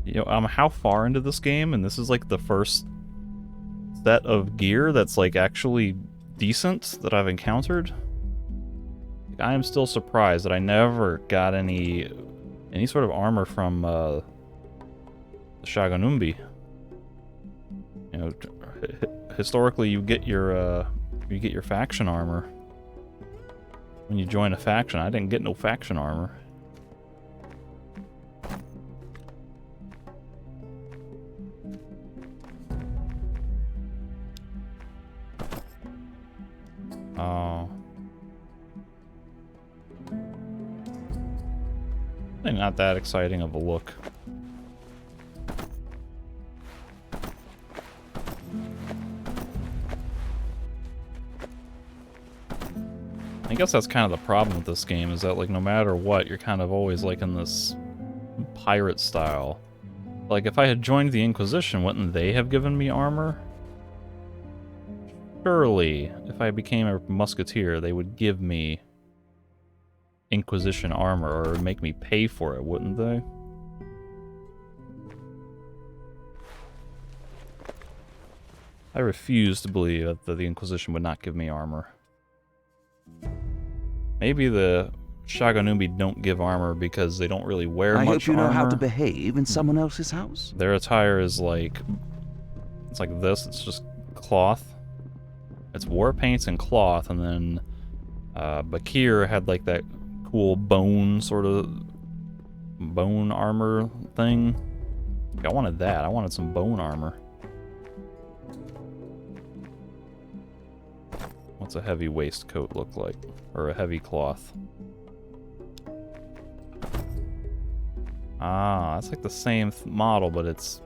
You know, I'm how far into this game, and this is like the first set of gear that's like actually decent that I've encountered. I am still surprised that I never got any sort of armor from the Shaganumbi. You know, historically you get your faction armor when you join a faction. I didn't get no faction armor. Oh. Not that exciting of a look. I guess that's kind of the problem with this game, is that like no matter what, you're kind of always like in this pirate style. Like if I had joined the Inquisition, wouldn't they have given me armor? Surely, if I became a musketeer, they would give me Inquisition armor, or make me pay for it, wouldn't they? I refuse to believe that the Inquisition would not give me armor. Maybe the Shaganumbi don't give armor because they don't really wear much armor. I hope you know how to behave in someone else's house. Their attire is like... it's like this, it's just cloth. It's war paints and cloth, and then Bakir had like that cool bone armor thing. I wanted that. I wanted some bone armor. What's a heavy waistcoat look like? Or a heavy cloth? Ah, that's like the same model, but it's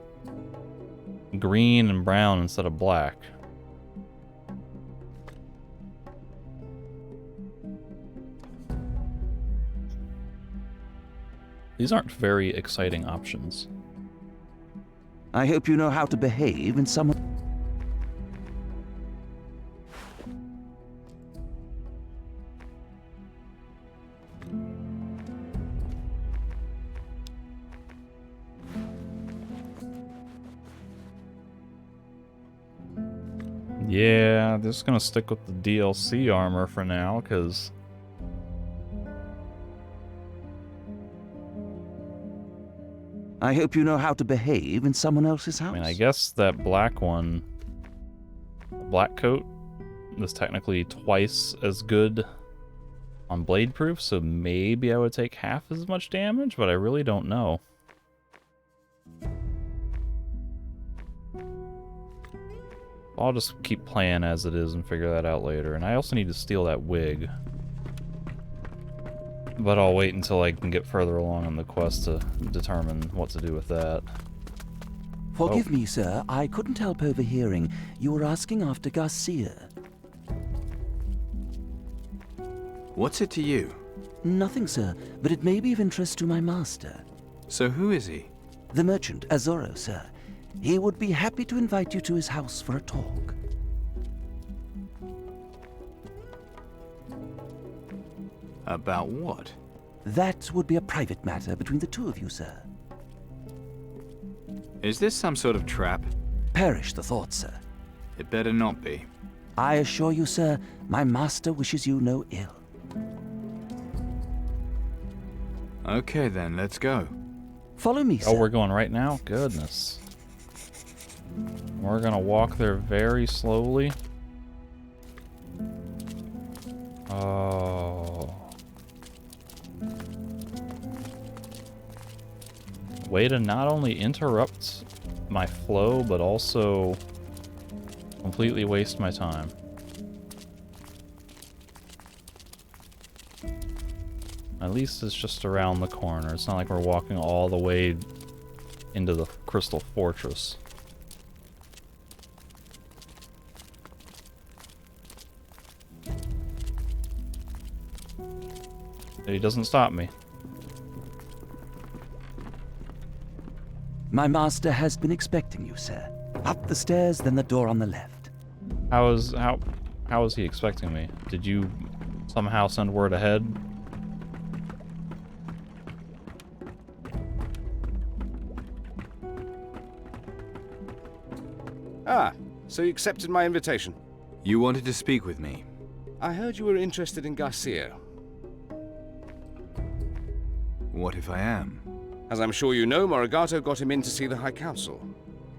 green and brown instead of black. These aren't very exciting options. I hope you know how to behave in someone... Yeah, just gonna stick with the DLC armor for now, because... I hope you know how to behave in someone else's house. I mean, I guess that black one, the black coat, is technically twice as good on blade proof, so maybe I would take half as much damage, but I really don't know. I'll just keep playing as it is and figure that out later. And I also need to steal that wig. But I'll wait until I can get further along on the quest to determine what to do with that. Forgive me, sir. I couldn't help overhearing. You were asking after Garcia. What's it to you? Nothing, sir, but it may be of interest to my master. So who is he? The merchant, Azoro, sir. He would be happy to invite you to his house for a talk. About what? That would be a private matter between the two of you, sir. Is this some sort of trap? Perish the thought, sir. It better not be. I assure you, sir, my master wishes you no ill. Okay then, let's go. Follow me, sir. Oh, we're going right now? Goodness. We're gonna walk there very slowly. Oh. Way to not only interrupt my flow, but also completely waste my time. At least it's just around the corner. It's not like we're walking all the way into the Crystal Fortress. He doesn't stop me. My master has been expecting you, sir. Up the stairs, then the door on the left. How is he expecting me? Did you somehow send word ahead? Ah, so you accepted my invitation. You wanted to speak with me. I heard you were interested in Garcia. What if I am? As I'm sure you know, Morigato got him in to see the High Council.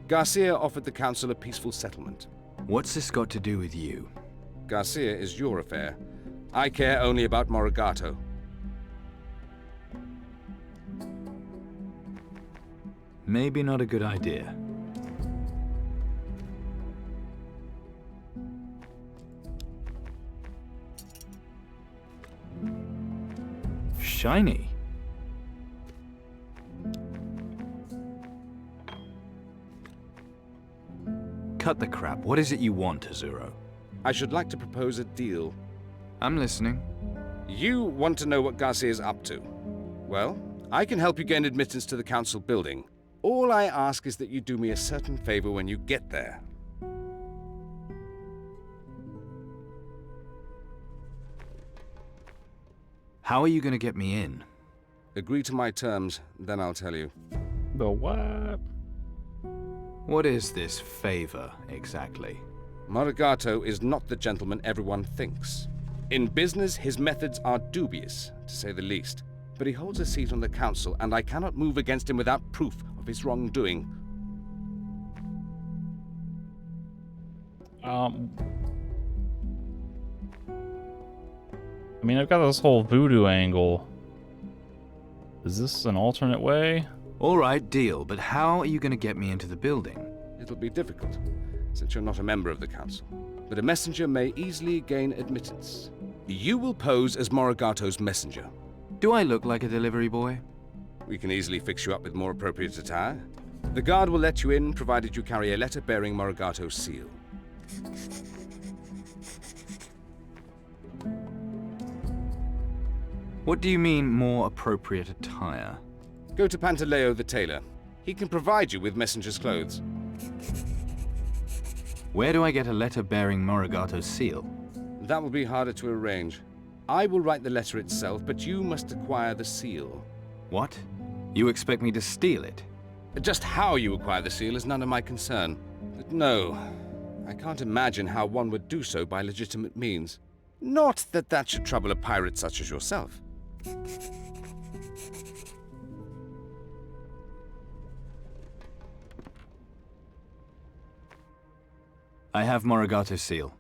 Garcia offered the Council a peaceful settlement. What's this got to do with you? Garcia is your affair. I care only about Morigato. Maybe not a good idea. Shiny. Cut the crap. What is it you want, Azuro? I should like to propose a deal. I'm listening. You want to know what Garcia is up to. Well, I can help you gain admittance to the council building. All I ask is that you do me a certain favor when you get there. How are you going to get me in? Agree to my terms, then I'll tell you. The what? What is this favor, exactly? Morigato is not the gentleman everyone thinks. In business, his methods are dubious, to say the least. But he holds a seat on the council, and I cannot move against him without proof of his wrongdoing. I mean, I've got this whole voodoo angle. Is this an alternate way? All right, deal, but how are you going to get me into the building? It'll be difficult, since you're not a member of the council. But a messenger may easily gain admittance. You will pose as Morigato's messenger. Do I look like a delivery boy? We can easily fix you up with more appropriate attire. The guard will let you in, provided you carry a letter bearing Morigato's seal. What do you mean, more appropriate attire? Go to Pantaleo the tailor. He can provide you with messenger's clothes. Where do I get a letter bearing Morigato's seal? That will be harder to arrange. I will write the letter itself, but you must acquire the seal. What? You expect me to steal it? Just how you acquire the seal is none of my concern. But no, I can't imagine how one would do so by legitimate means. Not that that should trouble a pirate such as yourself. I have Morigato's seal.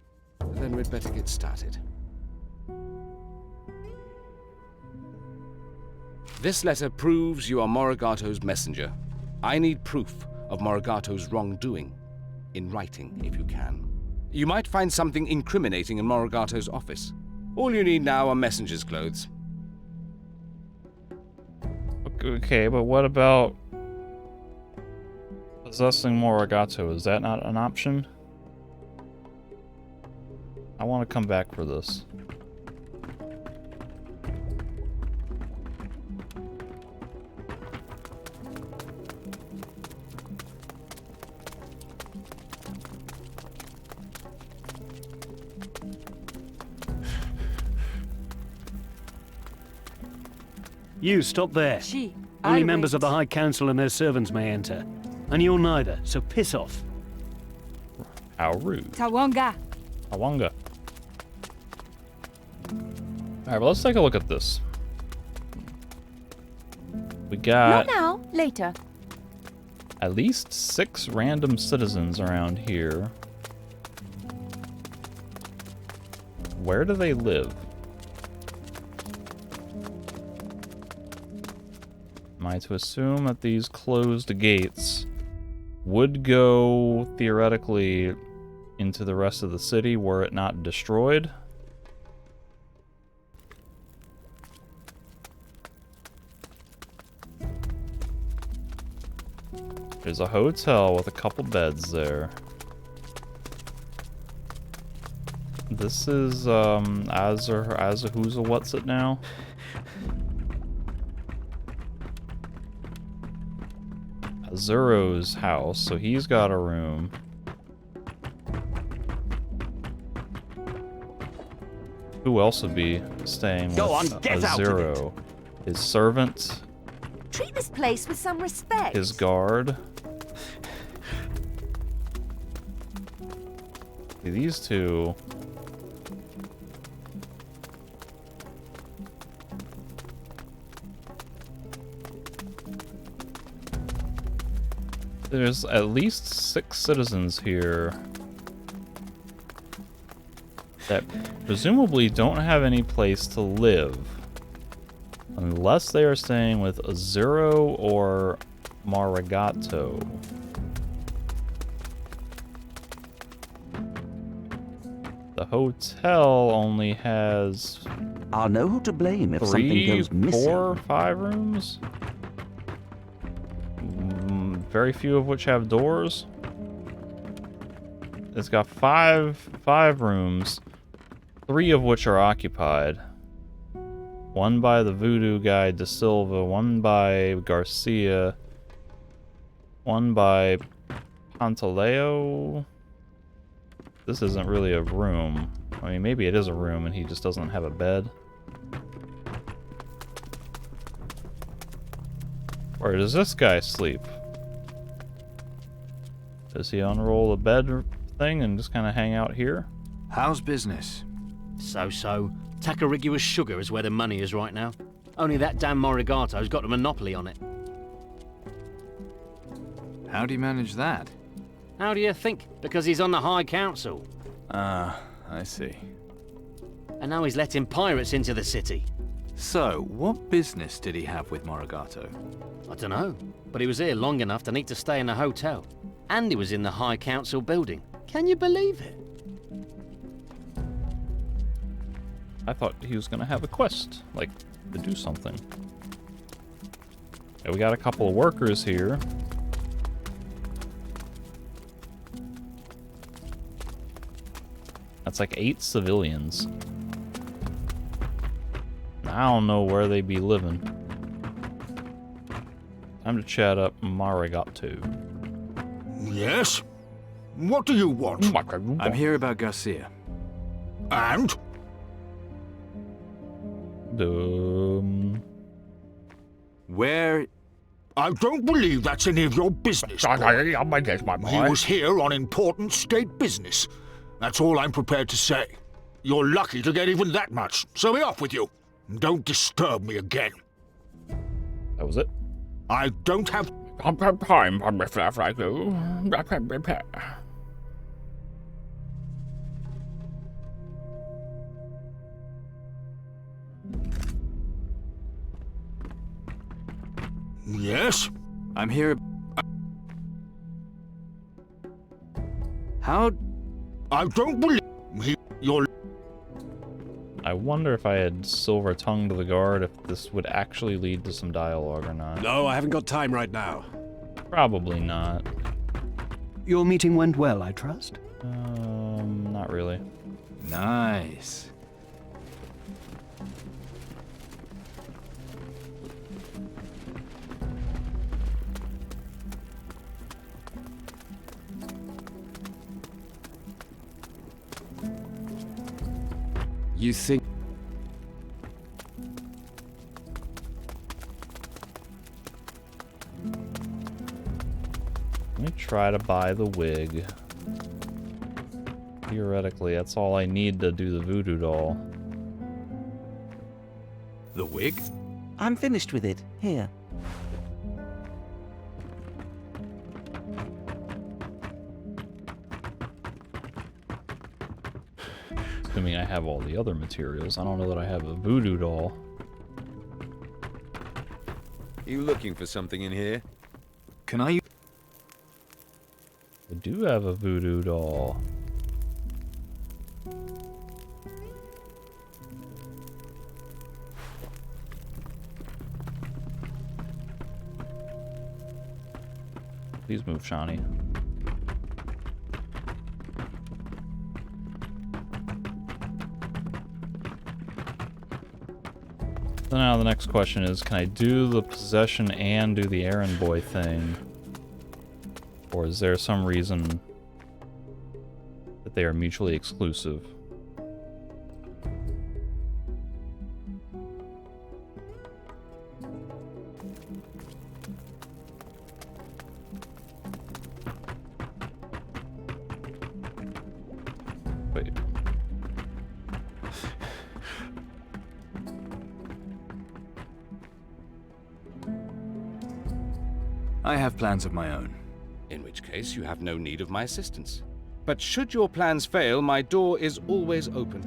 Then we'd better get started. This letter proves you are Morigato's messenger. I need proof of Morigato's wrongdoing. In writing, if you can. You might find something incriminating in Morigato's office. All you need now are messenger's clothes. Okay, but what about possessing Morigato? Is that not an option? I want to come back for this. You, stop there. Only members of the High Council and their servants may enter. And you're neither, so piss off. How rude. Tawanga. Tawanga. Alright, well, let's take a look at this. We got Not now, later. at least 6 random citizens around here. Where do they live? Am I to assume that these closed gates would go, theoretically, into the rest of the city were it not destroyed? There's a hotel with a couple beds there. This is, who's a what's it now? Azuro's house, so he's got a room. Who else would be staying with Azuro? His servant? Treat this place with some respect. His guard? See, these two... There's at least 6 citizens here that presumably don't have any place to live. Unless they are staying with Azuro or Marigato. The hotel only has... I'll know who to blame if something goes missing. 4, 5 rooms? Very few of which have doors. It's got five rooms, 3 of which are occupied. One by the voodoo guy De Silva, one by Garcia, one by Pantaleo. This isn't really a room. I mean, maybe it is a room and he just doesn't have a bed. Where does this guy sleep? Does he unroll the bed thing and just kind of hang out here? How's business? So-so. Tacarigua's sugar is where the money is right now. Only that damn Morigato's got a monopoly on it. How do you manage that? How do you think? Because he's on the High Council. Ah, I see. And now he's letting pirates into the city. So, what business did he have with Morigato? I don't know, but he was here long enough to need to stay in a hotel. And he was in the High Council building. Can you believe it? I thought he was gonna have a quest, like, to do something. Yeah, we got a couple of workers here. That's like 8 civilians. I don't know where they be living. Time to chat up Marigato. Yes? What do you want? I'm here about Garcia. And? Where? I don't believe that's any of your business, boy. He was here on important state business. That's all I'm prepared to say. You're lucky to get even that much, so be off with you. Don't disturb me again. That was it? I don't have time. Yes? I'm here... How... I don't believe... You're... I wonder if I had silver-tongued the guard, if this would actually lead to some dialogue or not. No, I haven't got time right now. Probably not. Your meeting went well, I trust? Not really. Nice. You think... Let me try to buy the wig. Theoretically, that's all I need to do the voodoo doll. The wig? I'm finished with it. Here. Assuming I have all the other materials. I don't know that I have a voodoo doll. You looking for something in here? Can I... I do have a voodoo doll. Please move, Shawnee. So now the next question is, can I do the possession and do the errand boy thing? Or is there some reason that they are mutually exclusive? Wait. I have plans of my own. In which case, you have no need of my assistance. But should your plans fail, my door is always open.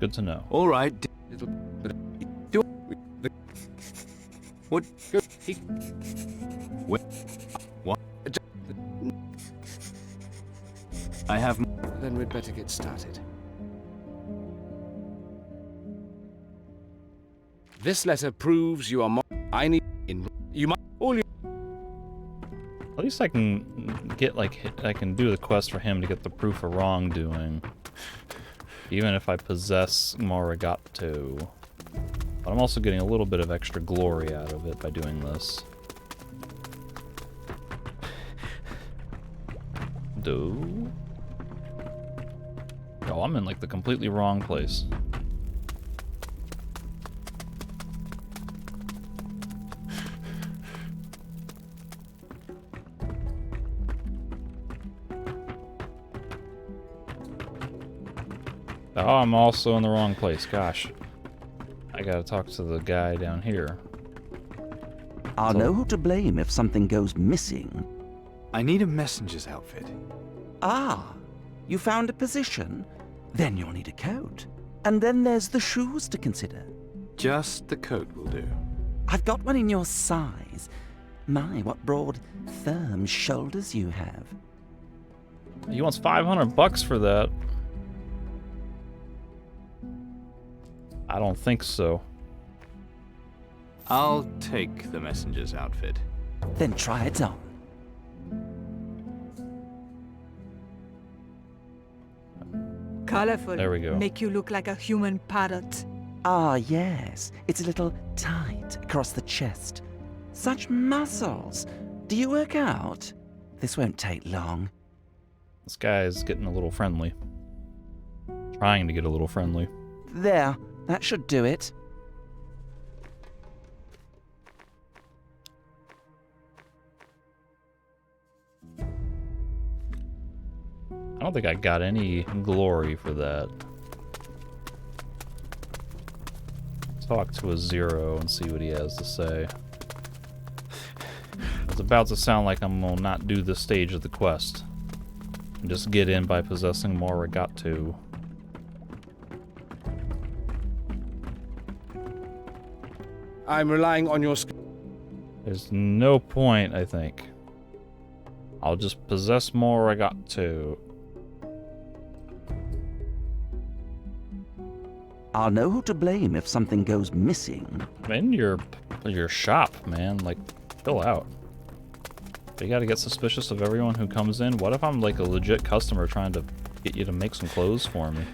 Good to know. All right. What? What? I have. Then we'd better get started. This letter proves you are I need in. You might all you. At least I can get, like, I can do the quest for him to get the proof of wrongdoing. Even if I possess Morigato. But I'm also getting a little bit of extra glory out of it by doing this. Oh, I'm in, like, the completely wrong place. Oh, I'm also in the wrong place. Gosh. I gotta talk to the guy down here. I'll know who to blame if something goes missing. I need a messenger's outfit. Ah, you found a position? Then you'll need a coat. And then there's the shoes to consider. Just the coat will do. I've got one in your size. My, what broad, firm shoulders you have. He wants $500 for that. I don't think so. I'll take the messenger's outfit. Then try it on. Colorful. There we go. Make you look like a human parrot. Ah, yes. It's a little tight across the chest. Such muscles. Do you work out? This won't take long. This guy is getting a little friendly. Trying to get a little friendly. There. That should do it. I don't think I got any glory for that. Let's talk to a Zero and see what he has to say. It's about to sound like I'm gonna not do this stage of the quest. And just get in by possessing Morigato. I'm relying on your. There's no point, I think. I'll just possess Morigato. I'll know who to blame if something goes missing. In your shop, man. Like, chill out. You gotta get suspicious of everyone who comes in. What if I'm like a legit customer trying to get you to make some clothes for me?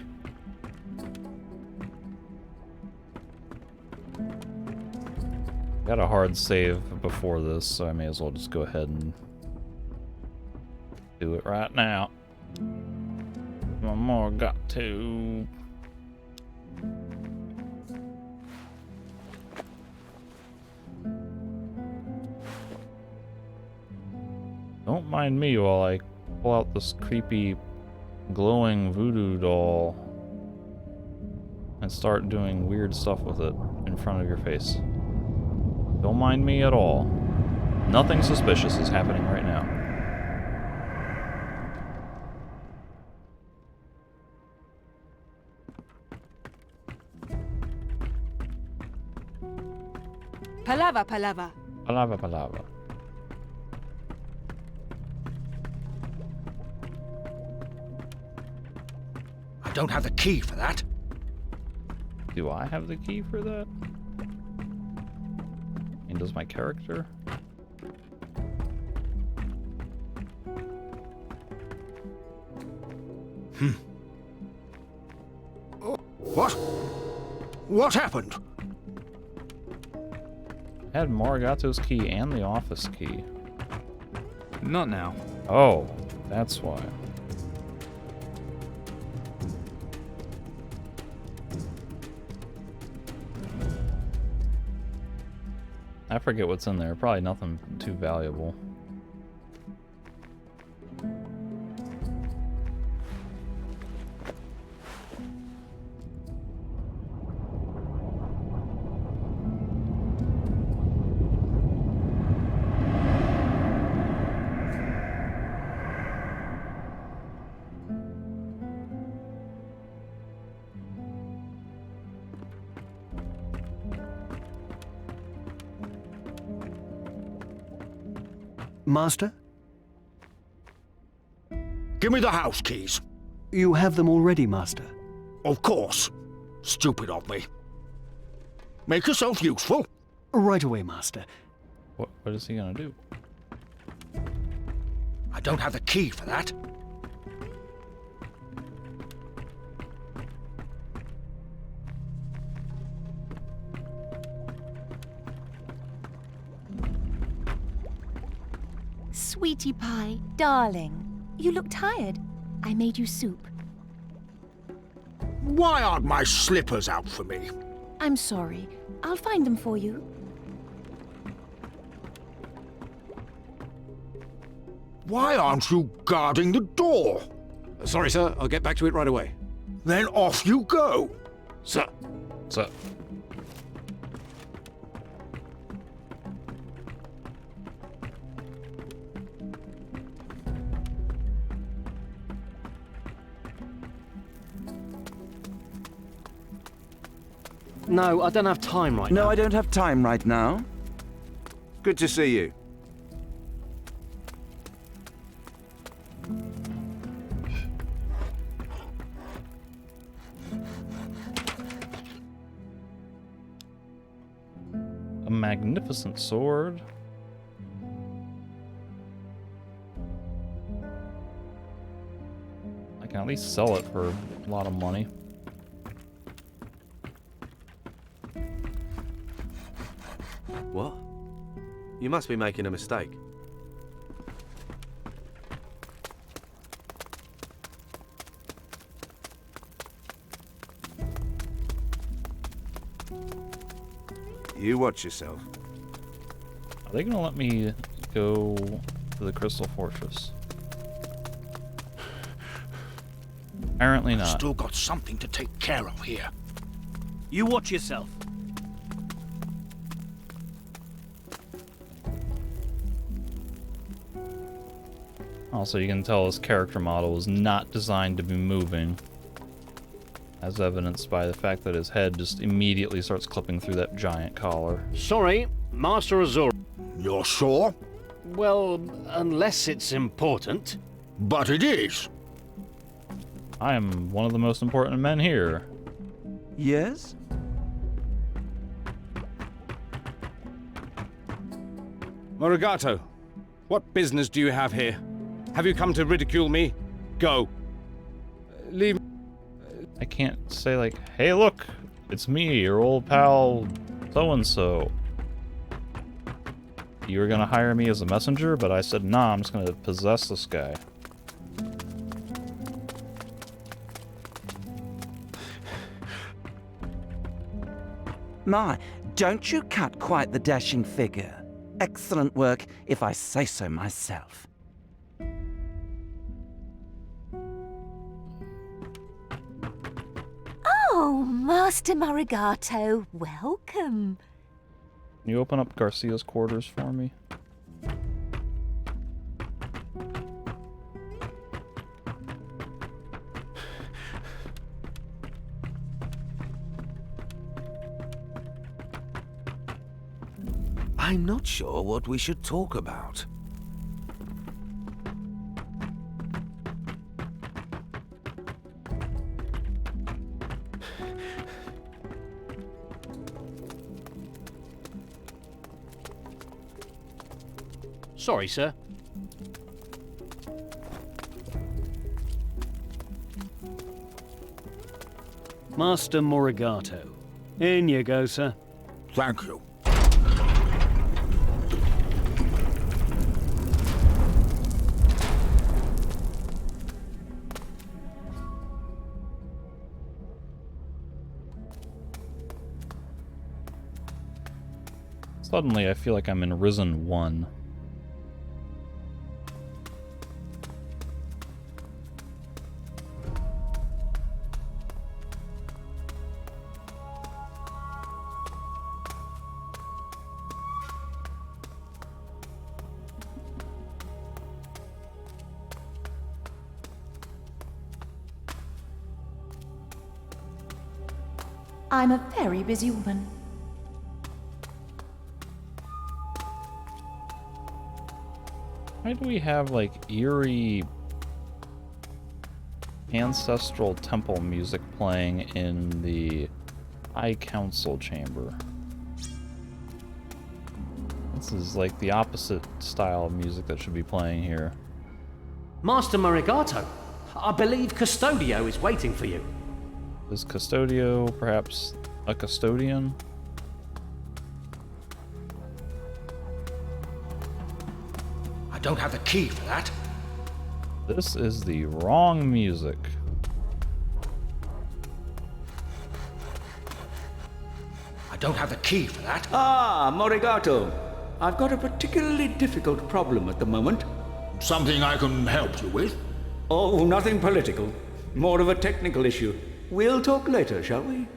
Got a hard save before this, so I may as well just go ahead and do it right now. One more got to. Don't mind me while I pull out this creepy glowing voodoo doll and start doing weird stuff with it in front of your face. Don't mind me at all. Nothing suspicious is happening right now. Palava, palava. Palava, palava. I don't have the key for that. Do I have the key for that? And does my character? What? What happened? I had Morigato's key and the office key. Not now. Oh, that's why. I forget what's in there. Probably nothing too valuable. Master? Give me the house keys. You have them already, Master. Of course. Stupid of me. Make yourself useful. Right away, Master. What is he gonna do? I don't have the key for that. Sweetie pie, darling. You look tired. I made you soup. Why aren't my slippers out for me? I'm sorry. I'll find them for you. Why aren't you guarding the door? Sorry, sir. I'll get back to it right away. Then off you go. Sir. Sir. No, I don't have time right now. No, I don't have time right now. Good to see you. A magnificent sword. I can at least sell it for a lot of money. What? You must be making a mistake. You watch yourself. Are they gonna let me go to the Crystal Fortress? Apparently not. Still got something to take care of here. You watch yourself. Also, you can tell his character model was not designed to be moving, as evidenced by the fact that his head just immediately starts clipping through that giant collar. Sorry, Master Azor. You're sure? Well, unless it's important. But it is. I am one of the most important men here. Yes? Morigato, what business do you have here? Have you come to ridicule me? Go. Leave. I can't say like, hey look, it's me, your old pal so-and-so. You were gonna hire me as a messenger, but I said, nah, I'm just gonna possess this guy. My, don't you cut quite the dashing figure. Excellent work, if I say so myself. Oh, Master Morigato, welcome. Can you open up Garcia's quarters for me? I'm not sure what we should talk about. Sorry, sir. Master Morigato. In you go, sir. Thank you. Suddenly, I feel like I'm in Risen 1. I'm a very busy woman. Why do we have, like, eerie ancestral temple music playing in the High Council chamber? This is, like, the opposite style of music that should be playing here. Master Morigato, I believe Custodio is waiting for you. Is Custodio perhaps a custodian? I don't have the key for that. This is the wrong music. I don't have the key for that. Ah, Morigato. I've got a particularly difficult problem at the moment. Something I can help you with? Oh, nothing political. More of a technical issue. We'll talk later, shall we?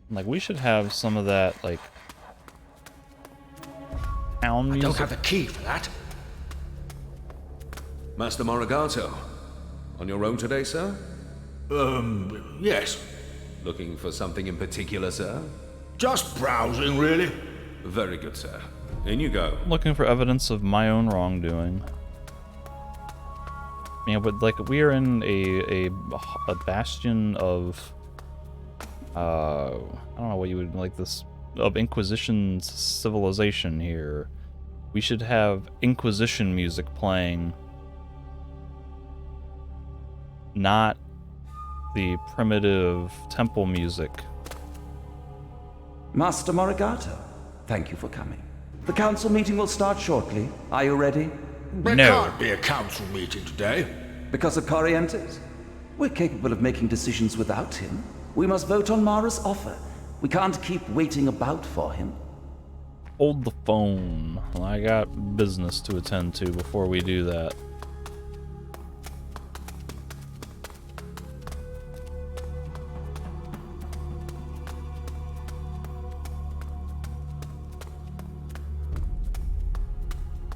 Like, we should have some of that, like, town music. I don't have the key for that. Master Morigato, on your own today, sir? Yes. Looking for something in particular, sir? Just browsing, really. Very good, sir. In you go. Looking for evidence of my own wrongdoing. Yeah, but like we are in a bastion of I don't know what you would like this of Inquisition civilization here. We should have Inquisition music playing, not the primitive temple music. Master Morigato, thank you for coming. The council meeting will start shortly. Are you ready? There can't be a council meeting today. Because of Corrientes? We're capable of making decisions without him. We must vote on Mara's offer. We can't keep waiting about for him. Hold the phone. I got business to attend to before we do that.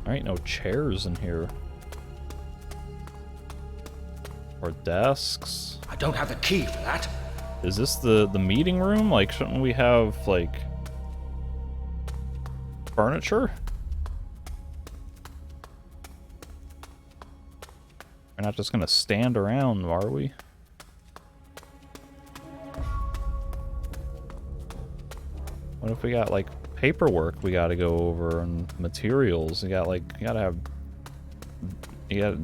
There ain't no chairs in here. Or desks. I don't have the key for that. Is this the meeting room? Like, shouldn't we have, like, furniture? We're not just gonna stand around, are we? What if we got, like, paperwork we gotta go over and materials? You gotta have...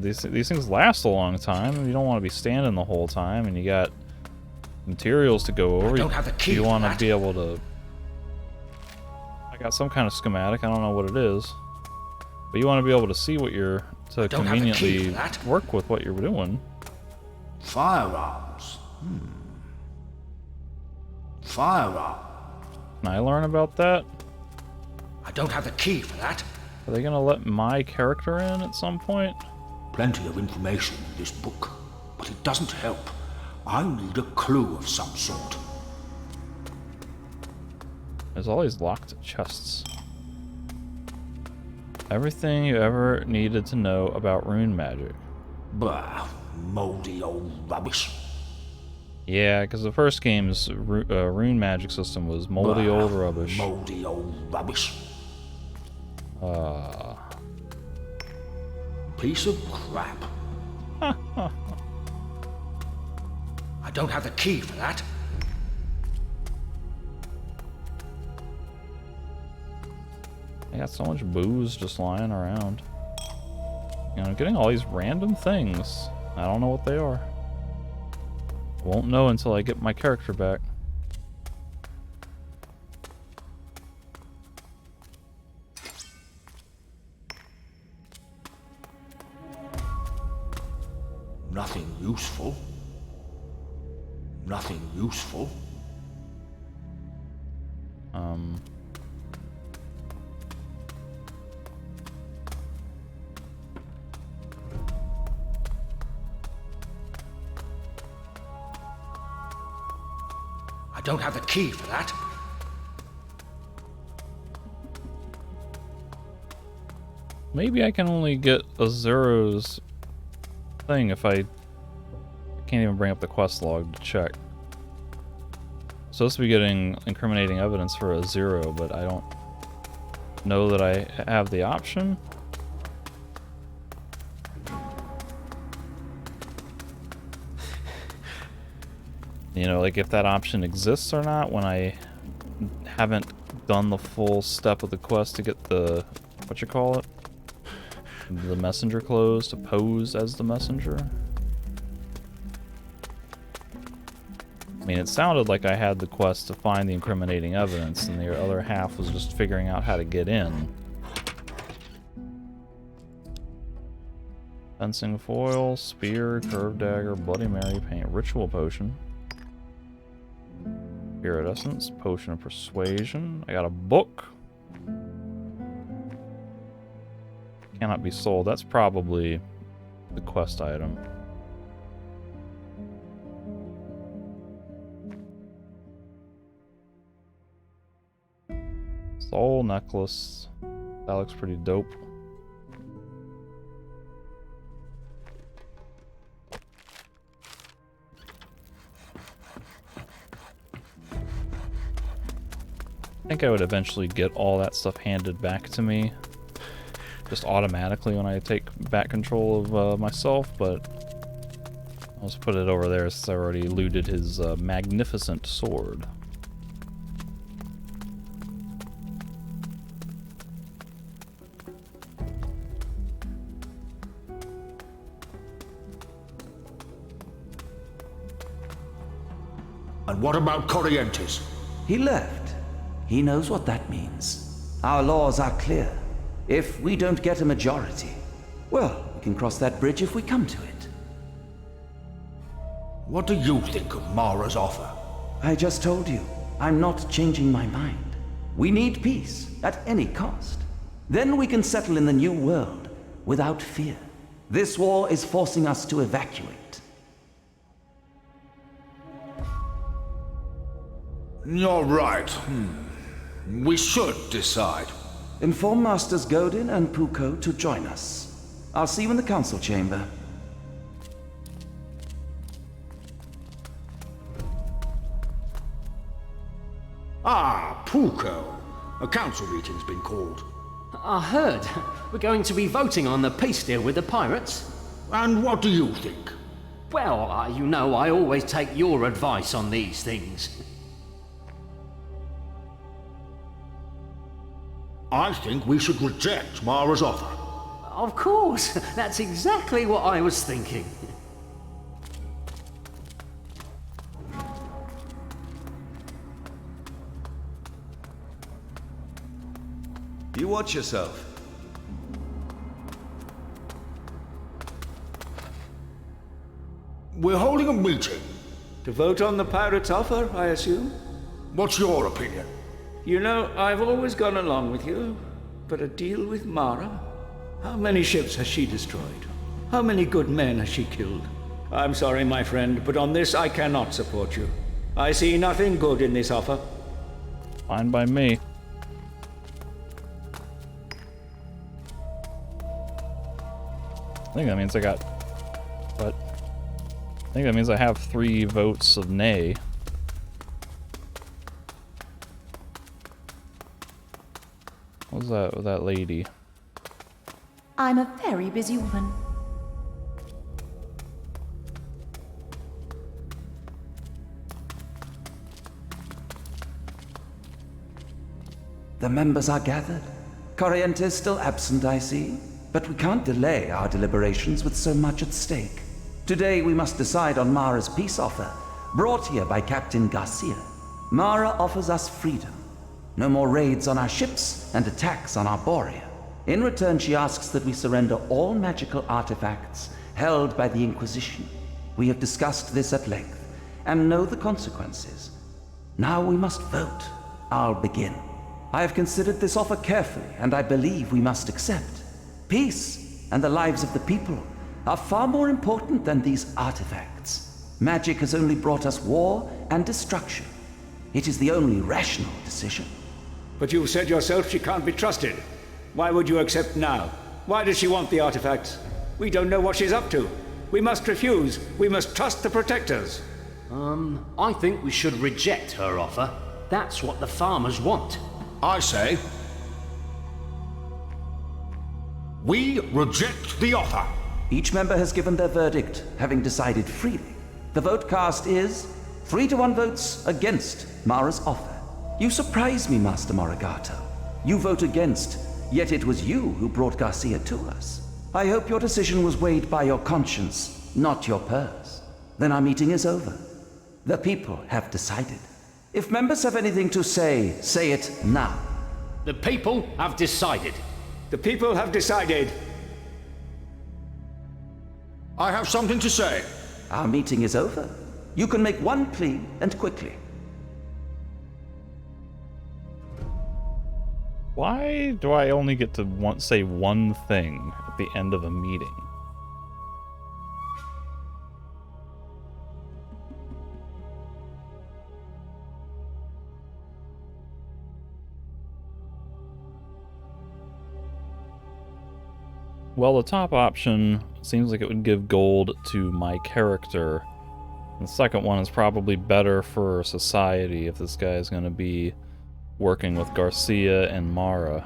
these things last a long time. You don't want to be standing the whole time, and you got materials to go over. I don't have the key. You want to be able to... I got some kind of schematic. I don't know what it is, but you want to be able to see what you're to conveniently work with what you're doing. Firearms. Firearms. Can I learn about that? I don't have the key for that. Are they gonna let my character in at some point? Plenty of information in this book, but it doesn't help. I need a clue of some sort. There's all these locked chests. Everything you ever needed to know about rune magic. Bah, moldy old rubbish. Yeah, because the first game's rune magic system was moldy old rubbish. Moldy old rubbish. Piece of crap. I don't have the key for that. I got so much booze just lying around. You know, I'm getting all these random things. I don't know what they are. Won't know until I get my character back. Nothing useful. Nothing useful. I don't have the key for that. Maybe I can only get Azuro's thing if I can't even bring up the quest log to check. Supposed to be getting incriminating evidence for Azuro, but I don't know that I have the option. You know, like if that option exists or not when I haven't done the full step of the quest to get the, what you call it? The messenger clothes to pose as the messenger. I mean, it sounded like I had the quest to find the incriminating evidence, and the other half was just figuring out how to get in. Fencing foil, spear, curved dagger, Bloody Mary, paint, ritual potion. Spirit essence, potion of persuasion. I got a book. Cannot be sold. That's probably the quest item. Soul necklace. That looks pretty dope. I think I would eventually get all that stuff handed back to me just automatically when I take back control of myself, but I'll just put it over there since I already looted his magnificent sword. And what about Corrientes? He left. He knows what that means. Our laws are clear. If we don't get a majority, well, we can cross that bridge if we come to it. What do you think of Mara's offer? I just told you, I'm not changing my mind. We need peace, at any cost. Then we can settle in the new world, without fear. This war is forcing us to evacuate. You're right. We should decide. Inform Masters Godin and Puko to join us. I'll see you in the council chamber. Ah, Puko. A council meeting's been called. I heard. We're going to be voting on the peace deal with the pirates. And what do you think? Well, you know, I always take your advice on these things. I think we should reject Mara's offer. Of course, that's exactly what I was thinking. You watch yourself. We're holding a meeting. To vote on the pirate's offer, I assume? What's your opinion? You know, I've always gone along with you, but a deal with Mara? How many ships has she destroyed? How many good men has she killed? I'm sorry, my friend, but on this I cannot support you. I see nothing good in this offer. Fine by me. I think that means I got... What? I think that means I have 3 votes of nay. What was that with that lady? I'm a very busy woman. The members are gathered. Corrientes still absent, I see. But we can't delay our deliberations with so much at stake. Today we must decide on Mara's peace offer, brought here by Captain Garcia. Mara offers us freedom. No more raids on our ships and attacks on Arborea. In return, she asks that we surrender all magical artifacts held by the Inquisition. We have discussed this at length and know the consequences. Now we must vote. I'll begin. I have considered this offer carefully, and I believe we must accept. Peace and the lives of the people are far more important than these artifacts. Magic has only brought us war and destruction. It is the only rational decision. But you've said yourself she can't be trusted. Why would you accept now? Why does she want the artifacts? We don't know what she's up to. We must refuse. We must trust the protectors. I think we should reject her offer. That's what the farmers want. I say, we reject the offer. Each member has given their verdict, having decided freely. The vote cast is 3-1 votes against Mara's offer. You surprise me, Master Morigato. You vote against, yet it was you who brought Garcia to us. I hope your decision was weighed by your conscience, not your purse. Then our meeting is over. The people have decided. If members have anything to say, say it now. The people have decided. The people have decided. I have something to say. Our meeting is over. You can make one plea, and quickly. Why do I only get to say one thing at the end of a meeting? Well, the top option seems like it would give gold to my character. The second one is probably better for society if this guy is going to be working with Garcia and Mara.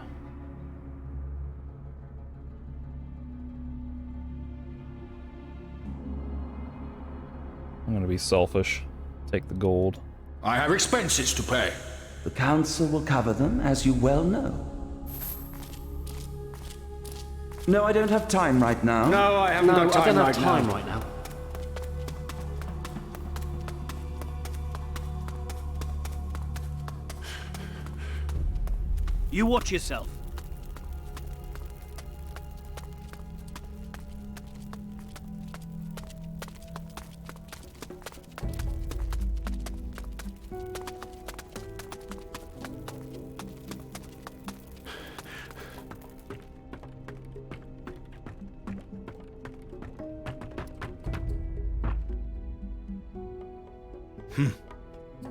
I'm going to be selfish. Take the gold. I have expenses to pay. The council will cover them, as you well know. No, I don't have time right now. No, I haven't got time right now. I don't have time right now. You watch yourself.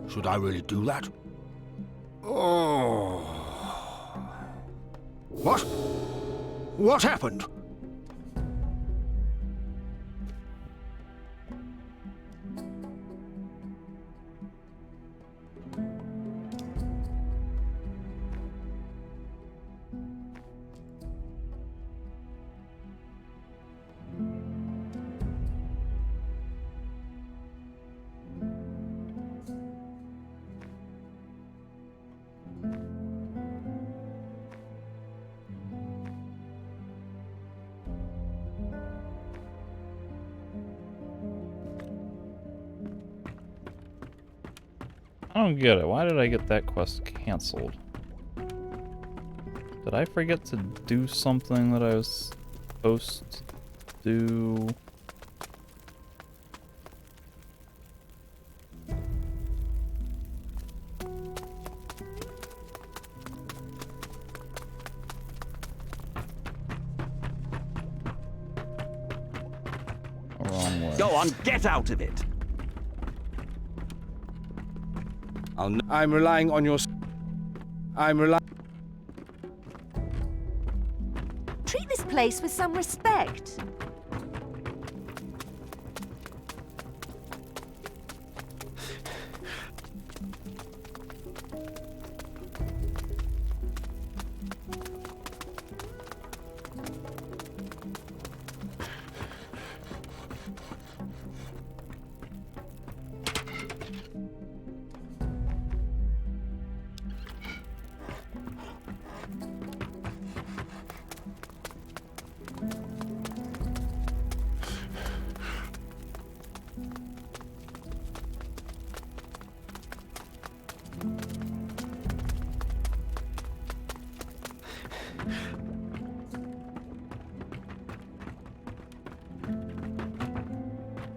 Should I really do that? Oh. What? What happened? I don't get it. Why did I get that quest canceled? Did I forget to do something that I was supposed to do? Wrong way. Go on, get out of it! I'm relying on your... Treat this place with some respect.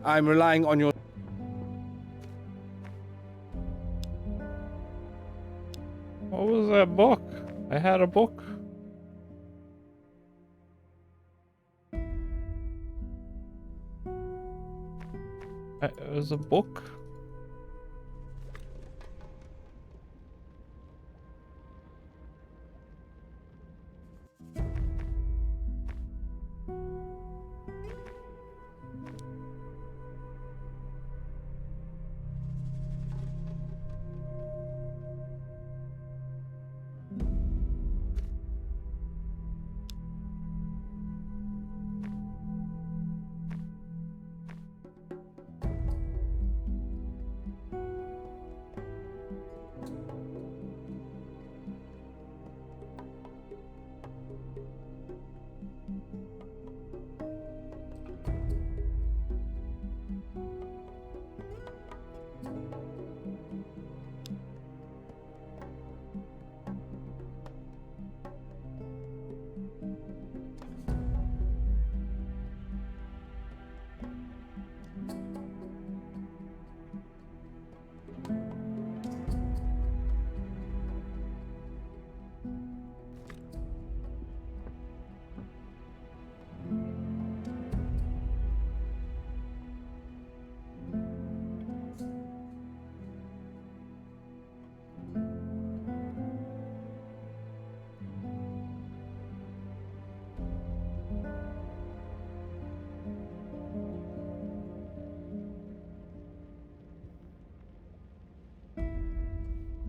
I'm relying on your... What was that book? I had a book. It was a book.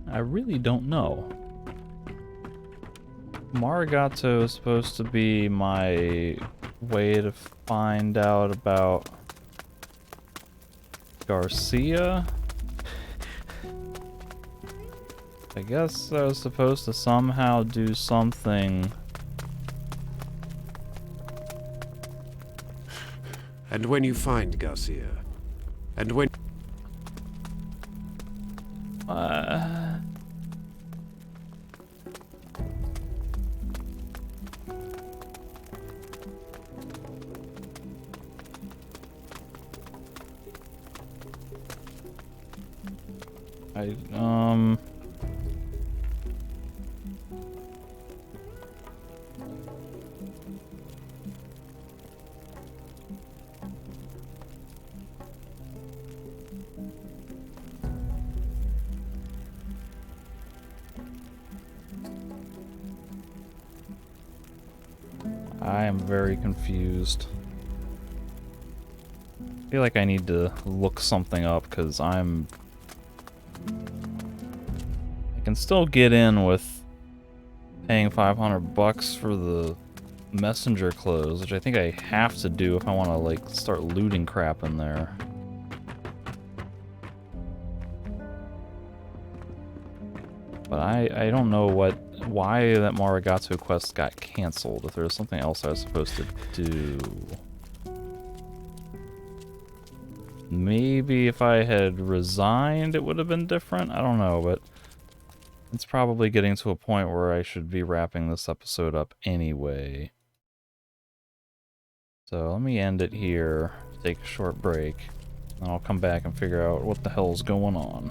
I really don't know. Marigato is supposed to be my way to find out about Garcia. I guess I was supposed to somehow do something. And when you find Garcia, and when... I am very confused. I feel like I need to look something up because I can still get in with paying $500 for the messenger clothes, which I think I have to do if I want to like start looting crap in there. But I don't know why that Marigato quest got canceled, if there was something else I was supposed to do. Maybe if I had resigned it would have been different, I don't know, but it's probably getting to a point where I should be wrapping this episode up anyway. So let me end it here, take a short break, and I'll come back and figure out what the hell's going on.